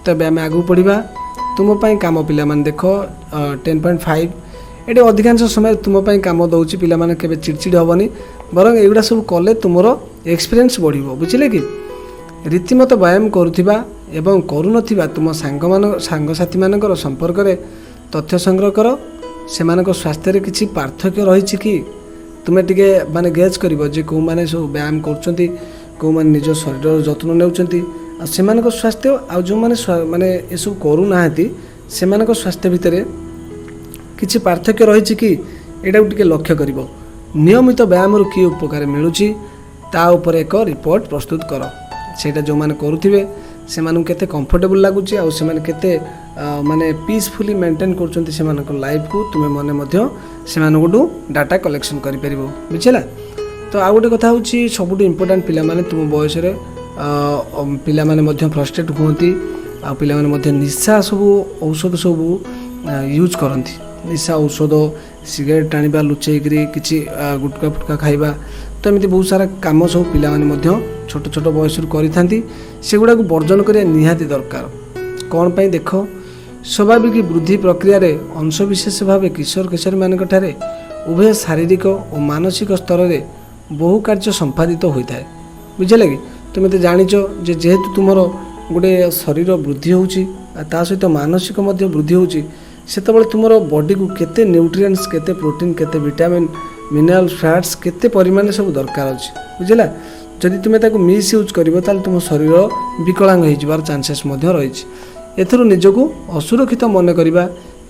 A: ତେବେ ଆମେ ଆଗକୁ ପଢ଼ିବା। ତୁମ ପାଇଁ କାମ ପିଲାମାନେ ଦେଖ 10.5 ଏଠି ଅଧିକାଂଶ ସମୟରେ ତୁମ ପାଇଁ କାମ ଦେଉଛି। ପିଲାମାନେ କେବେ ଚିଡ଼ଚିଡ଼ ହେବନି, ବରଂ ଏଗୁଡ଼ା ସବୁ କଲେ ତୁମର ଏକ୍ସପିରିଏନ୍ସ ବଢ଼ିବ, ବୁଝିଲେ କି? ରୀତିମତ ବ୍ୟାୟାମ କରୁଥିବା ଏବଂ କରୁନଥିବା ତୁମ ସାଙ୍ଗସାଥିମାନଙ୍କର ସମ୍ପର୍କରେ ତଥ୍ୟ ସଂଗ୍ରହ କର। ସେମାନଙ୍କ ସ୍ୱାସ୍ଥ୍ୟରେ କିଛି ପାର୍ଥକ୍ୟ ରହିଛି କି ତୁମେ ଟିକେ ମାନେ ଗେଜ୍ କରିବ ଯେ କେଉଁମାନେ ସବୁ ବ୍ୟାୟାମ କରୁଛନ୍ତି, କେଉଁମାନେ ନିଜ ଶରୀରର ଯତ୍ନ ନେଉଛନ୍ତି, ଆଉ ସେମାନଙ୍କ ସ୍ୱାସ୍ଥ୍ୟ ଆଉ ଯେଉଁମାନେ ମାନେ ଏସବୁ କରୁନାହାନ୍ତି ସେମାନଙ୍କ ସ୍ୱାସ୍ଥ୍ୟ ଭିତରେ କିଛି ପାର୍ଥକ୍ୟ ରହିଛି କି ଏଇଟାକୁ ଟିକେ ଲକ୍ଷ୍ୟ କରିବ। ନିୟମିତ ବ୍ୟାୟାମରୁ କି ଉପକାର ମିଳୁଛି ତା ଉପରେ ଏକ ରିପୋର୍ଟ ପ୍ରସ୍ତୁତ କର। ସେଇଟା ଯେଉଁମାନେ କରୁଥିବେ ସେମାନଙ୍କୁ କେତେ କମ୍ଫର୍ଟେବୁଲ୍ ଲାଗୁଛି ଆଉ ସେମାନେ କେତେ ମାନେ ପିସ୍ଫୁଲି ମେଣ୍ଟେନ୍ କରୁଛନ୍ତି ସେମାନଙ୍କ ଲାଇଫ୍କୁ ତୁମେ ମନେ ମଧ୍ୟ ସେମାନଙ୍କଠୁ ଡାଟା କଲେକ୍ସନ୍ କରିପାରିବ, ବୁଝିଲା? ତ ଆଉ ଗୋଟେ କଥା ହେଉଛି ସବୁଠୁ ଇମ୍ପୋର୍ଟାଣ୍ଟ, ପିଲାମାନେ ତୁମ ବୟସରେ ପିଲାମାନେ ମଧ୍ୟ ଫ୍ରଷ୍ଟ୍ରେଟ୍ ହୁଅନ୍ତି ଆଉ ପିଲାମାନେ ମଧ୍ୟ ନିଶା ସବୁ ଔଷଧ ସବୁ ୟୁଜ୍ କରନ୍ତି। ନିଶା ଔଷଧ, ସିଗାରେଟ୍ ଟାଣିବା ଲୁଚେଇକିରି, କିଛି ଗୁଟକା ଫୁଟକା ଖାଇବା, ତ ଏମିତି ବହୁତ ସାରା କାମ ସବୁ ପିଲାମାନେ ମଧ୍ୟ ଛୋଟ ଛୋଟ ବୟସରୁ କରିଥାନ୍ତି। ସେଗୁଡ଼ାକୁ ବର୍ଜନ କରିବା ନିହାତି ଦରକାର। କ'ଣ ପାଇଁ ଦେଖ, ସ୍ୱାଭାବିକ ବୃଦ୍ଧି ପ୍ରକ୍ରିୟାରେ ଅଂଶବିଶେଷ ଭାବେ କିଶୋର କିଶୋରୀମାନଙ୍କଠାରେ ଉଭୟ ଶାରୀରିକ ଓ ମାନସିକ ସ୍ତରରେ ବହୁ କାର୍ଯ୍ୟ ସମ୍ପାଦିତ ହୋଇଥାଏ, ବୁଝିଲେ କି? ତୁମେ ତ ଜାଣିଛ ଯେ ଯେହେତୁ ତୁମର ଗୋଟେ ଶରୀର ବୃଦ୍ଧି ହେଉଛି ଆଉ ତା ସହିତ ମାନସିକ ମଧ୍ୟ ବୃଦ୍ଧି ହେଉଛି, ସେତେବେଳେ ତୁମର ବଡ଼ିକୁ କେତେ ନ୍ୟୁଟ୍ରିଏଣ୍ଟସ୍, କେତେ ପ୍ରୋଟିନ୍, କେତେ ଭିଟାମିନ୍, ମିନେରାଲ୍, ଫ୍ୟାଟ୍ସ କେତେ ପରିମାଣରେ ସବୁ ଦରକାର ଅଛି, ବୁଝିଲା? ଯଦି ତୁମେ ତାକୁ ମିସ୍ ୟୁଜ୍ କରିବ ତାହେଲେ ତୁମ ଶରୀର ବିକଳାଙ୍ଗ ହୋଇଯିବାର ଚାନ୍ସେସ୍ ମଧ୍ୟ ରହିଛି। ଏଥିରୁ ନିଜକୁ ଅସୁରକ୍ଷିତ ମନେ କରିବା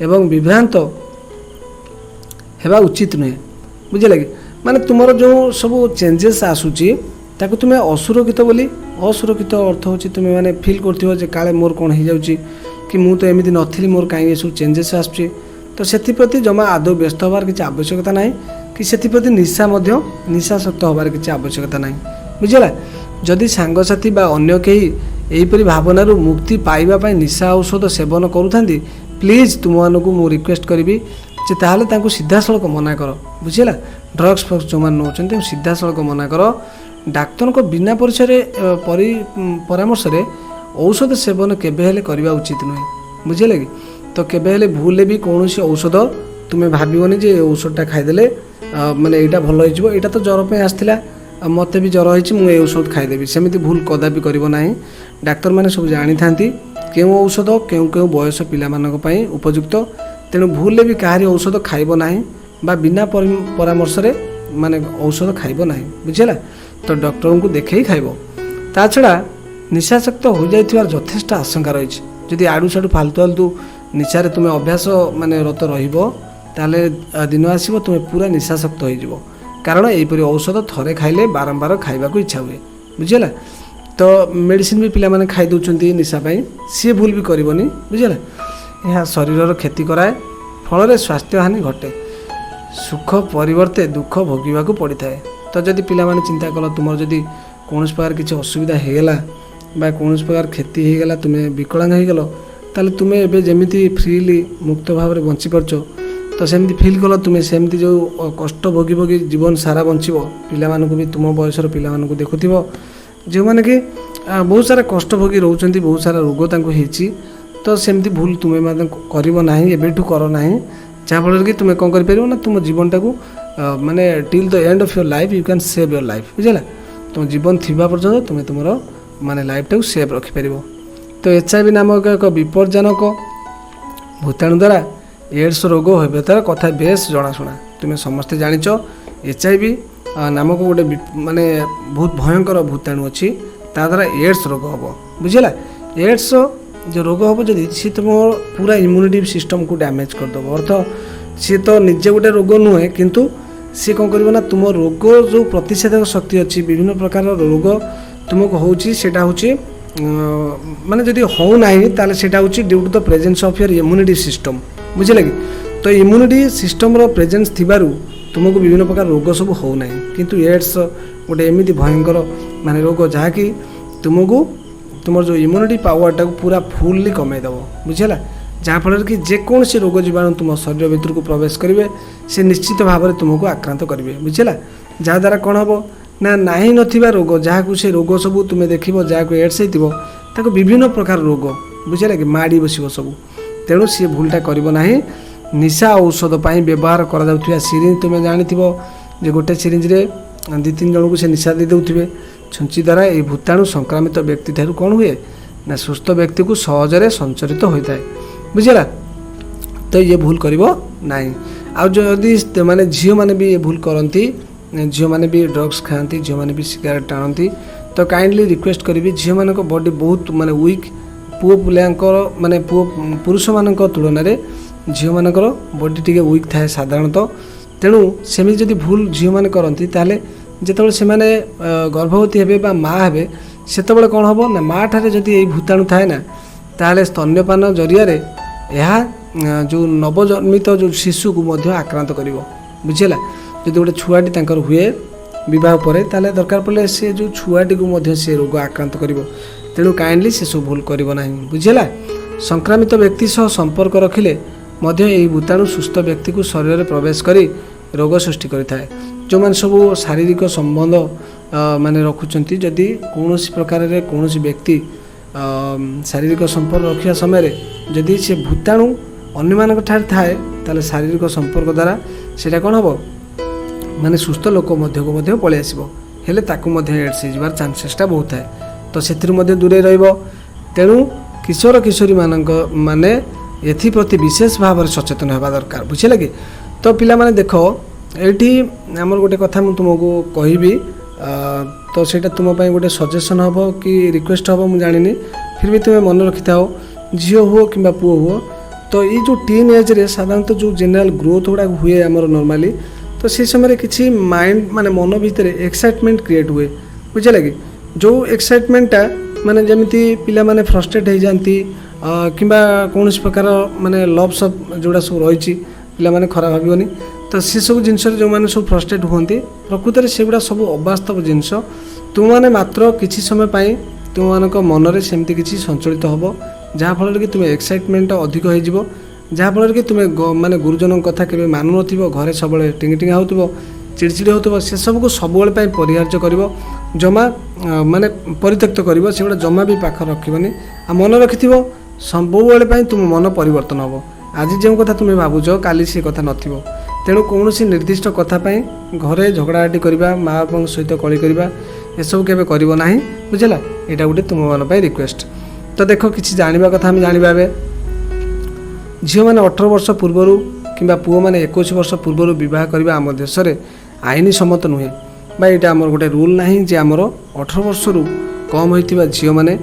A: ଏବଂ ବିଭ୍ରାନ୍ତ ହେବା ଉଚିତ ନୁହେଁ, ବୁଝିଲେ କି? ମାନେ ତୁମର ଯେଉଁ ସବୁ ଚେଞ୍ଜେସ୍ ଆସୁଛି ତାକୁ ତୁମେ ଅସୁରକ୍ଷିତ ବୋଲି, ଅସୁରକ୍ଷିତ ଅର୍ଥ ହେଉଛି ତୁମେ ମାନେ ଫିଲ୍ କରୁଥିବ ଯେ କାଳେ ମୋର କ'ଣ ହେଇଯାଉଛି କି ମୁଁ ତ ଏମିତି ନଥିଲି, ମୋର କାହିଁକି ଏସବୁ ଚେଞ୍ଜେସ୍ ଆସୁଛି। ତ ସେଥିପ୍ରତି ଜମା ଆଦୌ ବ୍ୟସ୍ତ ହେବାର କିଛି ଆବଶ୍ୟକତା ନାହିଁ କି ସେଥିପ୍ରତି ନିଶାସକ୍ତ ହେବାର କିଛି ଆବଶ୍ୟକତା ନାହିଁ, ବୁଝିଲା? ଯଦି ସାଙ୍ଗସାଥି ବା ଅନ୍ୟ କେହି ଏହିପରି ଭାବନାରୁ ମୁକ୍ତି ପାଇବା ପାଇଁ ନିଶା ଔଷଧ ସେବନ କରୁଥାନ୍ତି, ପ୍ଲିଜ୍ ତୁମମାନଙ୍କୁ ମୁଁ ରିକ୍ୱେଷ୍ଟ କରିବି ଯେ ତାହେଲେ ତାଙ୍କୁ ସିଧାସଳଖ ମନା କର, ବୁଝିଲା? ଡ୍ରଗ୍ସ ଫ୍ରଗ୍ସ ଯେଉଁମାନେ ନେଉଛନ୍ତି ସିଧାସଳଖ ମନା କର। ଡାକ୍ତରଙ୍କ ବିନା ପରାମର୍ଶରେ ଔଷଧ ସେବନ କେବେ ହେଲେ କରିବା ଉଚିତ ନୁହେଁ, ବୁଝିଲେ କି? ତ କେବେ ହେଲେ ଭୁଲରେ ବି କୌଣସି ଔଷଧ ତୁମେ ଭାବିବନି ଯେ ଔଷଧଟା ଖାଇଦେଲେ ମାନେ ଏଇଟା ଭଲ ହେଇଯିବ, ଏଇଟା ତ ଜ୍ୱର ପାଇଁ ଆସିଥିଲା, ମୋତେ ବି ଜ୍ୱର ହେଇଛି, ମୁଁ ଏ ଔଷଧ ଖାଇଦେବି, ସେମିତି ଭୁଲ କଦାପି କରିବ ନାହିଁ। ଡାକ୍ତରମାନେ ସବୁ ଜାଣିଥାନ୍ତି କେଉଁ ଔଷଧ କେଉଁ କେଉଁ ବୟସ ପିଲାମାନଙ୍କ ପାଇଁ ଉପଯୁକ୍ତ। ତେଣୁ ଭୁଲରେ ବି କାହାରି ଔଷଧ ଖାଇବ ନାହିଁ ବା ବିନା ପରାମର୍ଶରେ ମାନେ ଔଷଧ ଖାଇବ ନାହିଁ, ବୁଝିଲା? ତ ଡକ୍ଟରଙ୍କୁ ଦେଖେଇ ଖାଇବ। ତା ଛଡ଼ା ନିଶାସକ୍ତ ହୋଇଯାଇଥିବାର ଯଥେଷ୍ଟ ଆଶଙ୍କା ରହିଛି। ଯଦି ଆଡ଼ୁ ସାଡ଼ୁ ଫାଲତୁ ନିଶାରେ ତୁମେ ଅଭ୍ୟାସ ମାନେ ରତ ରହିବ ତାହେଲେ ଦିନ ଆସିବ ତୁମେ ପୁରା ନିଶାସକ୍ତ ହୋଇଯିବ। କାରଣ ଏହିପରି ଔଷଧ ଥରେ ଖାଇଲେ ବାରମ୍ବାର ଖାଇବାକୁ ଇଚ୍ଛା ହୁଏ, ବୁଝିଲା? ତ ମେଡ଼ିସିନ ବି ପିଲାମାନେ ଖାଇ ଦେଉଛନ୍ତି ନିଶା ପାଇଁ, ସିଏ ଭୁଲ ବି କରିବନି, ବୁଝିଲା? ଏହା ଶରୀରର କ୍ଷତି କରାଏ, ଫଳରେ ସ୍ୱାସ୍ଥ୍ୟହାନି ଘଟେ, ସୁଖ ପରିବର୍ତ୍ତେ ଦୁଃଖ ଭୋଗିବାକୁ ପଡ଼ିଥାଏ। ତ ଯଦି ପିଲାମାନେ ଚିନ୍ତା କଲ ତୁମର ଯଦି କୌଣସି ପ୍ରକାର କିଛି ଅସୁବିଧା ହେଇଗଲା ବା କୌଣସି ପ୍ରକାର କ୍ଷତି ହେଇଗଲା, ତୁମେ ବିକଳାଙ୍ଗ ହେଇଗଲ, ତାହେଲେ ତୁମେ ଏବେ ଯେମିତି ଫ୍ରିଲି ମୁକ୍ତ ଭାବରେ ବଞ୍ଚିପାରୁଛ, ତ ସେମିତି ଫିଲ୍ କଲ ତୁମେ ସେମିତି ଯେଉଁ କଷ୍ଟ ଭୋଗି ଭୋଗି ଜୀବନ ସାରା ବଞ୍ଚିବ। ପିଲାମାନଙ୍କୁ ବି ତୁମ ବୟସର ପିଲାମାନଙ୍କୁ ଦେଖୁଥିବ ଯେଉଁମାନେ କି ବହୁତ ସାରା କଷ୍ଟ ଭୋଗି ରହୁଛନ୍ତି, ବହୁତ ସାରା ରୋଗ ତାଙ୍କୁ ହେଇଛି। ତ ସେମିତି ଭୁଲ ତୁମେ ମଧ୍ୟ କରିବ ନାହିଁ, ଏବେଠୁ କର ନାହିଁ, ଯାହାଫଳରେ କି ତୁମେ କ'ଣ କରିପାରିବ ନା ତୁମ ଜୀବନଟାକୁ ମାନେ till the end of your life you can save your life, ବୁଝିଲା? ତୁମ ଜୀବନ ଥିବା ପର୍ଯ୍ୟନ୍ତ ତୁମେ ତୁମର ମାନେ ଲାଇଫ୍ଟାକୁ ସେଭ୍ ରଖିପାରିବ। ତ HIV ନାମକ ଏକ ବିପଜ୍ଜନକ ଭୂତାଣୁ ଦ୍ୱାରା ଏଡ୍ସ ରୋଗ ହେବାର କଥା ବେଶ୍ ଜଣାଶୁଣା। ତୁମେ ସମସ୍ତେ ଜାଣିଛ HIV ନାମକ ଗୋଟେ ମାନେ ବହୁତ ଭୟଙ୍କର ଭୂତାଣୁ ଅଛି, ତା ଦ୍ୱାରା ଏଡ୍ସ ରୋଗ ହେବ, ବୁଝିଲା? ଏଡ୍ସ ଯେଉଁ ରୋଗ ହେବ ଯଦି ସିଏ ତୁମ ପୁରା ଇମ୍ୟୁନିଟି ସିଷ୍ଟମ୍କୁ ଡ୍ୟାମେଜ୍ କରିଦେବ। ଅର୍ଥ ସିଏ ତ ନିଜେ ଗୋଟେ ରୋଗ ନୁହେଁ, କିନ୍ତୁ ସିଏ କ'ଣ କରିବ ନା ତୁମ ରୋଗ ଯେଉଁ ପ୍ରତିଷେଧକ ଶକ୍ତି ଅଛି, ବିଭିନ୍ନ ପ୍ରକାରର ରୋଗ ତୁମକୁ ହେଉଛି, ସେଇଟା ହେଉଛି ମାନେ ଯଦି ହେଉନାହିଁ ତାହେଲେ ସେଇଟା ହେଉଛି due to the presence of year immunity system, ବୁଝିଲେ କି? ତ ଇମ୍ୟୁନିଟି ସିଷ୍ଟମ୍ର ପ୍ରେଜେନ୍ସ ଥିବାରୁ ତୁମକୁ ବିଭିନ୍ନ ପ୍ରକାର ରୋଗ ସବୁ ହେଉନାହିଁ। କିନ୍ତୁ ଏଡ୍ସ ଗୋଟେ ଏମିତି ଭୟଙ୍କର ମାନେ ରୋଗ ଯାହାକି ତୁମକୁ ତୁମର ଯେଉଁ ଇମ୍ୟୁନିଟି ପାୱାରଟାକୁ ପୁରା ଫୁଲ୍ଲି କମେଇ ଦେବ, ବୁଝିଲା? जहाँफल कि जेकोसी रोग जीवाणु तुम शरीर भितर को प्रवेश करेंगे से निश्चित भाव में तुमको आक्रांत करेंगे बुझेगा जहाँद्वारा कौन हम ना नाही नथिबा रोग जहाँ से रोग सब तुम देख जहाँ एड्स होता विभिन्न प्रकार रोग बुझेगा कि माड़ी बस सब तेणु सी भूलटा करना निशा औषध पर व्यवहार कर सिरिंज तुम जानी जे गोटे सिरिंज रे 2-3 जन को से निशा दे देउथिबे छुंची द्वारा ये भूताणु संक्रामित व्यक्ति ठारू कौन हुए ना सुस्थ व्यक्ति को सहजरे संचरित होता है बुझेगा तो ये भूल करिवो नाही आ जदि माने झील मैंने भी ये भूल करती झील मैंने भी ड्रग्स खाती झील मैंने भी सिगारेट टाणती तो काइंडली रिक्वेस्ट करी झील मान बॉडी बहुत माने वीक पुओ पिलांकर माने पुरुष मान तुलन में झील मानकर बॉडी टी वीक थाए साधारणतः तेणु सेमि जदि भूल झील मैंने करती ताले जिते से गर्भवती हे माँ हे से कौन हम ना माँ ठारे जदि यही भूताणु थाए ना ताले स्तन्यपान जरिया यह जो नवजन्मित जो शिशु को आक्रांत कर बुझेगा जदि गोटे छुआटी तांकर हुए विवाह पर ताले दरकार पड़े से जो छुआटी को से रोग आक्रांत कर तेणु काइंडली से सब भूल करना बुझेगा संक्रामित व्यक्ति सह संपर्क रखिले यही भूताणु सुस्थ व्यक्ति को शरीर में प्रवेश करी रोग सृष्टि करें जो मैंने सब शारीरिक संबंध माने रखुंट जदि कौन प्रकार कौन व्यक्ति शारीरिक संपर्क रखा समय जदि से भूताणु अन्य मान थाए ताले शारीरिक संपर्क द्वारा सेटा कौन हम माने सुस्थ लोक को पलि आसो हेले ताकू एड्स हो चांसेसटा बहुत थाए तो से दूरे रेणु किशोर किशोरी माने एप्रति विशेष भाव में सचेतन होगा दरकार बुझे कि तो पिला माने देख ये आमर गोटे कथा मुझे तुमको कहबी तो सेटा तुम गोटे सजेसन हम कि रिक्वेस्ट हम मुझे जानी फिर भी तुम्हें मन रखी था झील हुओ कि पुओ हुओ तो ये जो टीन एज रे साधारणतः जो जनरल ग्रोथ गुड़ा हुए आमर नॉर्मली तो से समय किसी माइंड माने मन भितर एक्साइटमेंट क्रिएट हुए बुझे कि जो एक्साइटमेंटा माने जमीती पिला माने फ्रस्ट्रेट हो जाती कि कौन प्रकार माने लव सब जोड़ा सब रही पिला माने खराब भावनी तो से सब जिनस जो मैंने सब फ्रस्ट्रेट होती प्रकृत में सेगुड़ा सब अवास्तव जिनस तुम मैंने मात्र किसी समय तुम मान मन में सेमती किसी संचलित हम जहाँफल कि तुम्हें एक्साइटमेंट अधिक हो जहाँफल कि तुम्हें माने गुरुजन कथा के मानु न घरे सब टिंग टिंग हो चिड़चिड़ हो से सबको सब परिहार्य कर जमा माने परित्यक्त कर से जमा भी पाख रखनी आ मन रखि सब तुम मन परिवर्तन हम आज जो कथा तुम्हें भावुच काली से कथा न तेणु कौन निर्दिष्ट कथापाई घरे झगड़ाटी करवा माँ बाप सहित कली करवा एसबू के करना बुझेगा यहाँ गोटे तुम मान रिक्वेस्ट तो देख किसी जाना कथा आम जाना झील मैंने 18 वर्ष पूर्वर कि पुओ मैंने 21 वर्ष पूर्वर बह करवा आम देश में आईन सम्मत नुहे यहाँ आमर गोटे रूल ना जे आमर 18 वर्ष रु कम होता झील मैंने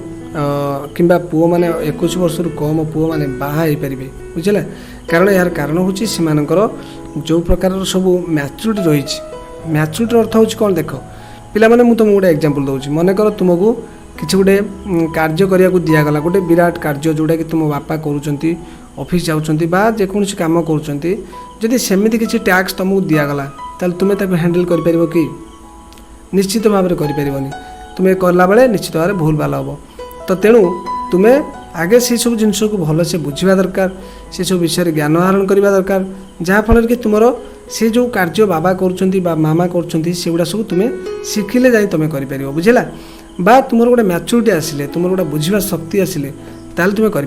A: कि पुओ मैंने 21 वर्ष रु कम पुओ मैंने बाहा पारे बुझेगा कारण यार कारण हूँ से जो प्रकार सब मैच्योरिटी रही मैच्योरिटी अर्थ हूँ कौन देख पिला माने मुझे तुमको गोटे एग्जांपल दूसरी मन कर तुमको किसी गोटे कार्य करने को दिगला गोटे विराट कार्य जोटा कि तुम बापा करुँच ऑफिस जाऊँच जेकोसी कम करुँच सेमती किसी टैक्स तुमको दिगला ताल तुम्हें हैंडल कर कि निश्चित भाव में करें तुम्हें कला बेले निश्चित भाव में भूल भाल हम तो तेणु तुम्हें आगे से सब जिन को भल से बुझा दरकार से सब विषय ज्ञान आहरण करने दरकार जहाँफल कि तुम से जो कार्य बाबा कर मामा कर सब तुम्हें शिखिले जाए तुम कर बुझेगा बा तुम गोटे मैच्योरिटी आसिले तुम गोटे बुझा शक्ति आसिले ताल तुम कर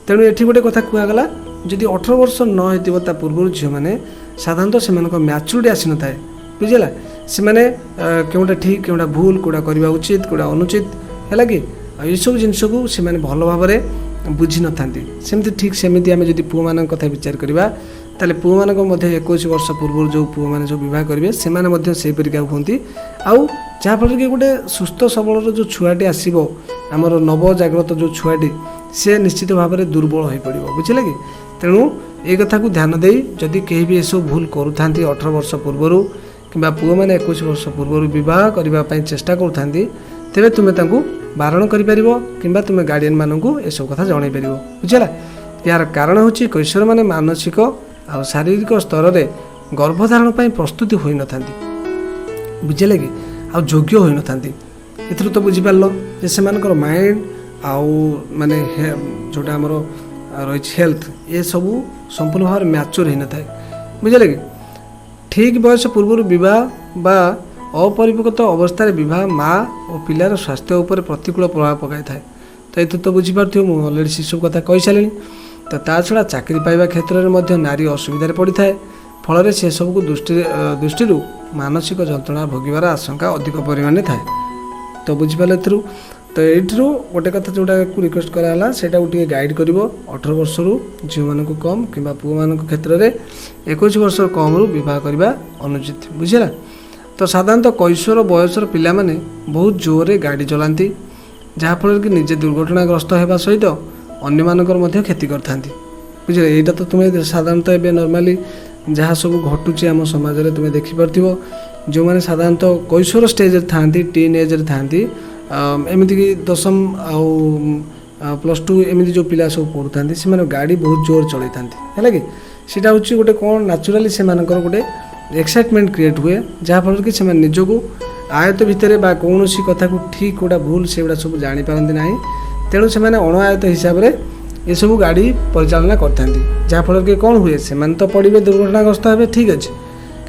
A: तेणु ये गोटे कथा कहगला जदि 18 वर्ष न होता पूर्व झील मैंने साधारणतः से मैच्योरिटी आसी न था बुझेगा से मैंने केउटा ठीक केउटा भूल कौटा करवा उचित कौटा अनुचित है कि ये सब जिनस को से भल भाव में बुझी न था सेमती ठीक सेमती आम जब पुओ मान कथा विचार करवा ताले पुओ मान 21 वर्ष पूर्व जो पुओ मैंने जो बह करेंगे से परिका हमें आउ जहाँफल कि गोटे सुस्थ सबल जो छुआटी आसो आमर नवजाग्रत जो छुआटी से निश्चित भाव में दुर्बल हो पड़ बुझे कि तेणु ये कथा को ध्यान दे जदि कहीं भी सब भूल करूँ 18 वर्ष पूर्वर कि पुओ मैंने 21 वर्ष पूर्व बह करने चेष्टा करूँ तेरे तुम्हें बारण कर तुम्हें गार्डियन मानक ये सब कथा जन पार बुझेगा यार कारण हूँ कैशोर मैंने मानसिक आ शारीरिक स्तर में गर्भधारण प्रस्तुति हो न था बुझे कि आ योग्य हो न था तो बुझीपार से माइंड आउ माने जोटा आमर रही हेल्थ ये सबू संपूर्ण भाव मैच्योर होना था बुझे कि ठीक बयस पूर्व बह बा अपरिपक्वता अवस्था बह माँ और पिलार स्वास्थ्य उपर प्रतिकूल प्रभाव पकाई थाए तो ये तो बुझीपार मुझे अलरेडी से सब कथा कही सारे तो ता छड़ा चाकरी पाइबा क्षेत्र में नारी असुविधा पड़ी थाए फल से सबको दृष्टि मानसिक जंत्रणा भोगार आशंका अधिक परिमाण थाए तो बुझीपारे तो ये गोटे कथा जोटा रिक्वेस्ट कराला से गाइड कर 18 वर्ष झील मान कम कि पुओ मान क्षेत्र में 21 वर्ष कम बह करने अनुचित बुझेगा तो साधारणतः कैशोर बयसर पिला माने बहुत जोरे गाड़ी चलाती जहाँफल कि निजे दुर्घटनाग्रस्त होगा सहित अन्य मानकर क्षति करता बुझे यहाँ तो तुम्हें साधारणतः एवं नॉर्मली जहाँ सब घटुची आम समाज में तुम्हें देखिपार जो मैंने साधारणतः कैशोर स्टेज था टीन एज था एमती कि दशम +2 एमती जो पिला सब पढ़ुता से गाड़ी बहुत जोर चलई था है कि सीटा हूँ गोटे कौन नाचुराली से गोटे एक्साइटमेंट क्रिएट हुए जहाँफल कि निजक आयत भितर कौन कथा को ठीक गोटा भूल से गुड़ा सब जापारती ना तेणु से अणआयत हिसाब से ये सब गाड़ी परिचालना करते जहाँफल कि कौन हुए से तो पड़े दुर्घटनाग्रस्त हे ठीक अच्छे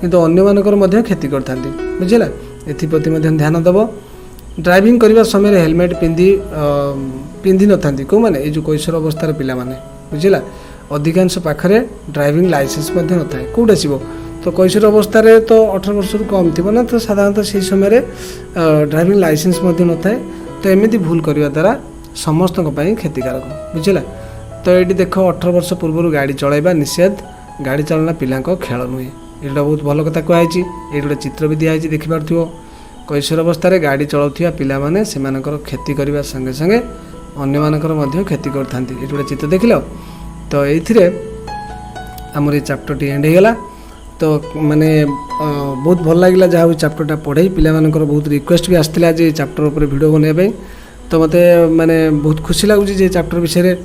A: किंतु अन्य मानकर क्षति करता बुझेगा एप्रति ध्यान दब ड्राइविंग करने समय हेलमेट पिंधि न था कौ मैंने जो कैशोर अवस्थार पिला माने बुझेगा अधिकांश पाखे ड्राइविंग लाइसेंस न था कौट आसो तो कैशोर अवस्था तो 18 वर्ष कम थी ना तो साधारणतः से समय ड्राइविंग लाइसेंस न था तो एमती भूल करने द्वारा समस्त क्षतिकारक बुझेगा तो ये देख 18 वर्ष पूर्व गाड़ी चलाइबा निषेध गाड़ी चलना पिला खेल नुहे ये बहुत भल कथा कहुई ये गोटे चित्र भी दिखाई देखिपार कैशोर अवस्था गाड़ी चलाउथिबा पिला माने सेमानकर क्षति करने संगे संगे अन्य मानकर क्षति करता ये गोटे चित्र देख लो तो ये आमर ये चैप्टर टी एंड होगा तो माने बहुत भल लगे जहाँ चैप्टरटा पढ़े पिला मानकर बहुत रिक्वेस्ट भी आसला आज चैप्टर उपर वीडियो बनवाई तो मत माने बहुत खुशी लगुच चैप्टर विषय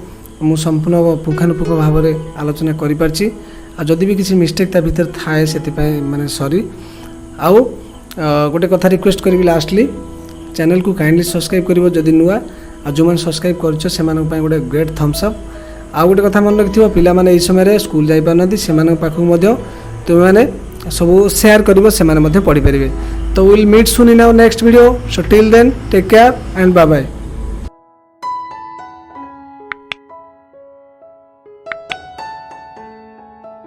A: मुझ संपूर्ण पुंखानुपुंख भाव में आलोचना करी जदि भी किसी मिस्टेक ता भीतर थाए से माने सॉरी आउ गोटे कथा रिक्वेस्ट करी लास्टली चैनल को काइंडली सब्सक्राइब करिवो जदि नुआ आ जो मैंने सब्सक्राइब करछो से मानक पय गोटे ग्रेट थम्स अप आ गोटे कथा मन रखिथिबो पिला माने ए समय स्कूल जाई पारनती से मानक पाखु मध्य तुम मैंने सब शेयर करिवो से माने मध्य पढ़ी परिबे तो will meet soon in our next video so till then take care and bye bye.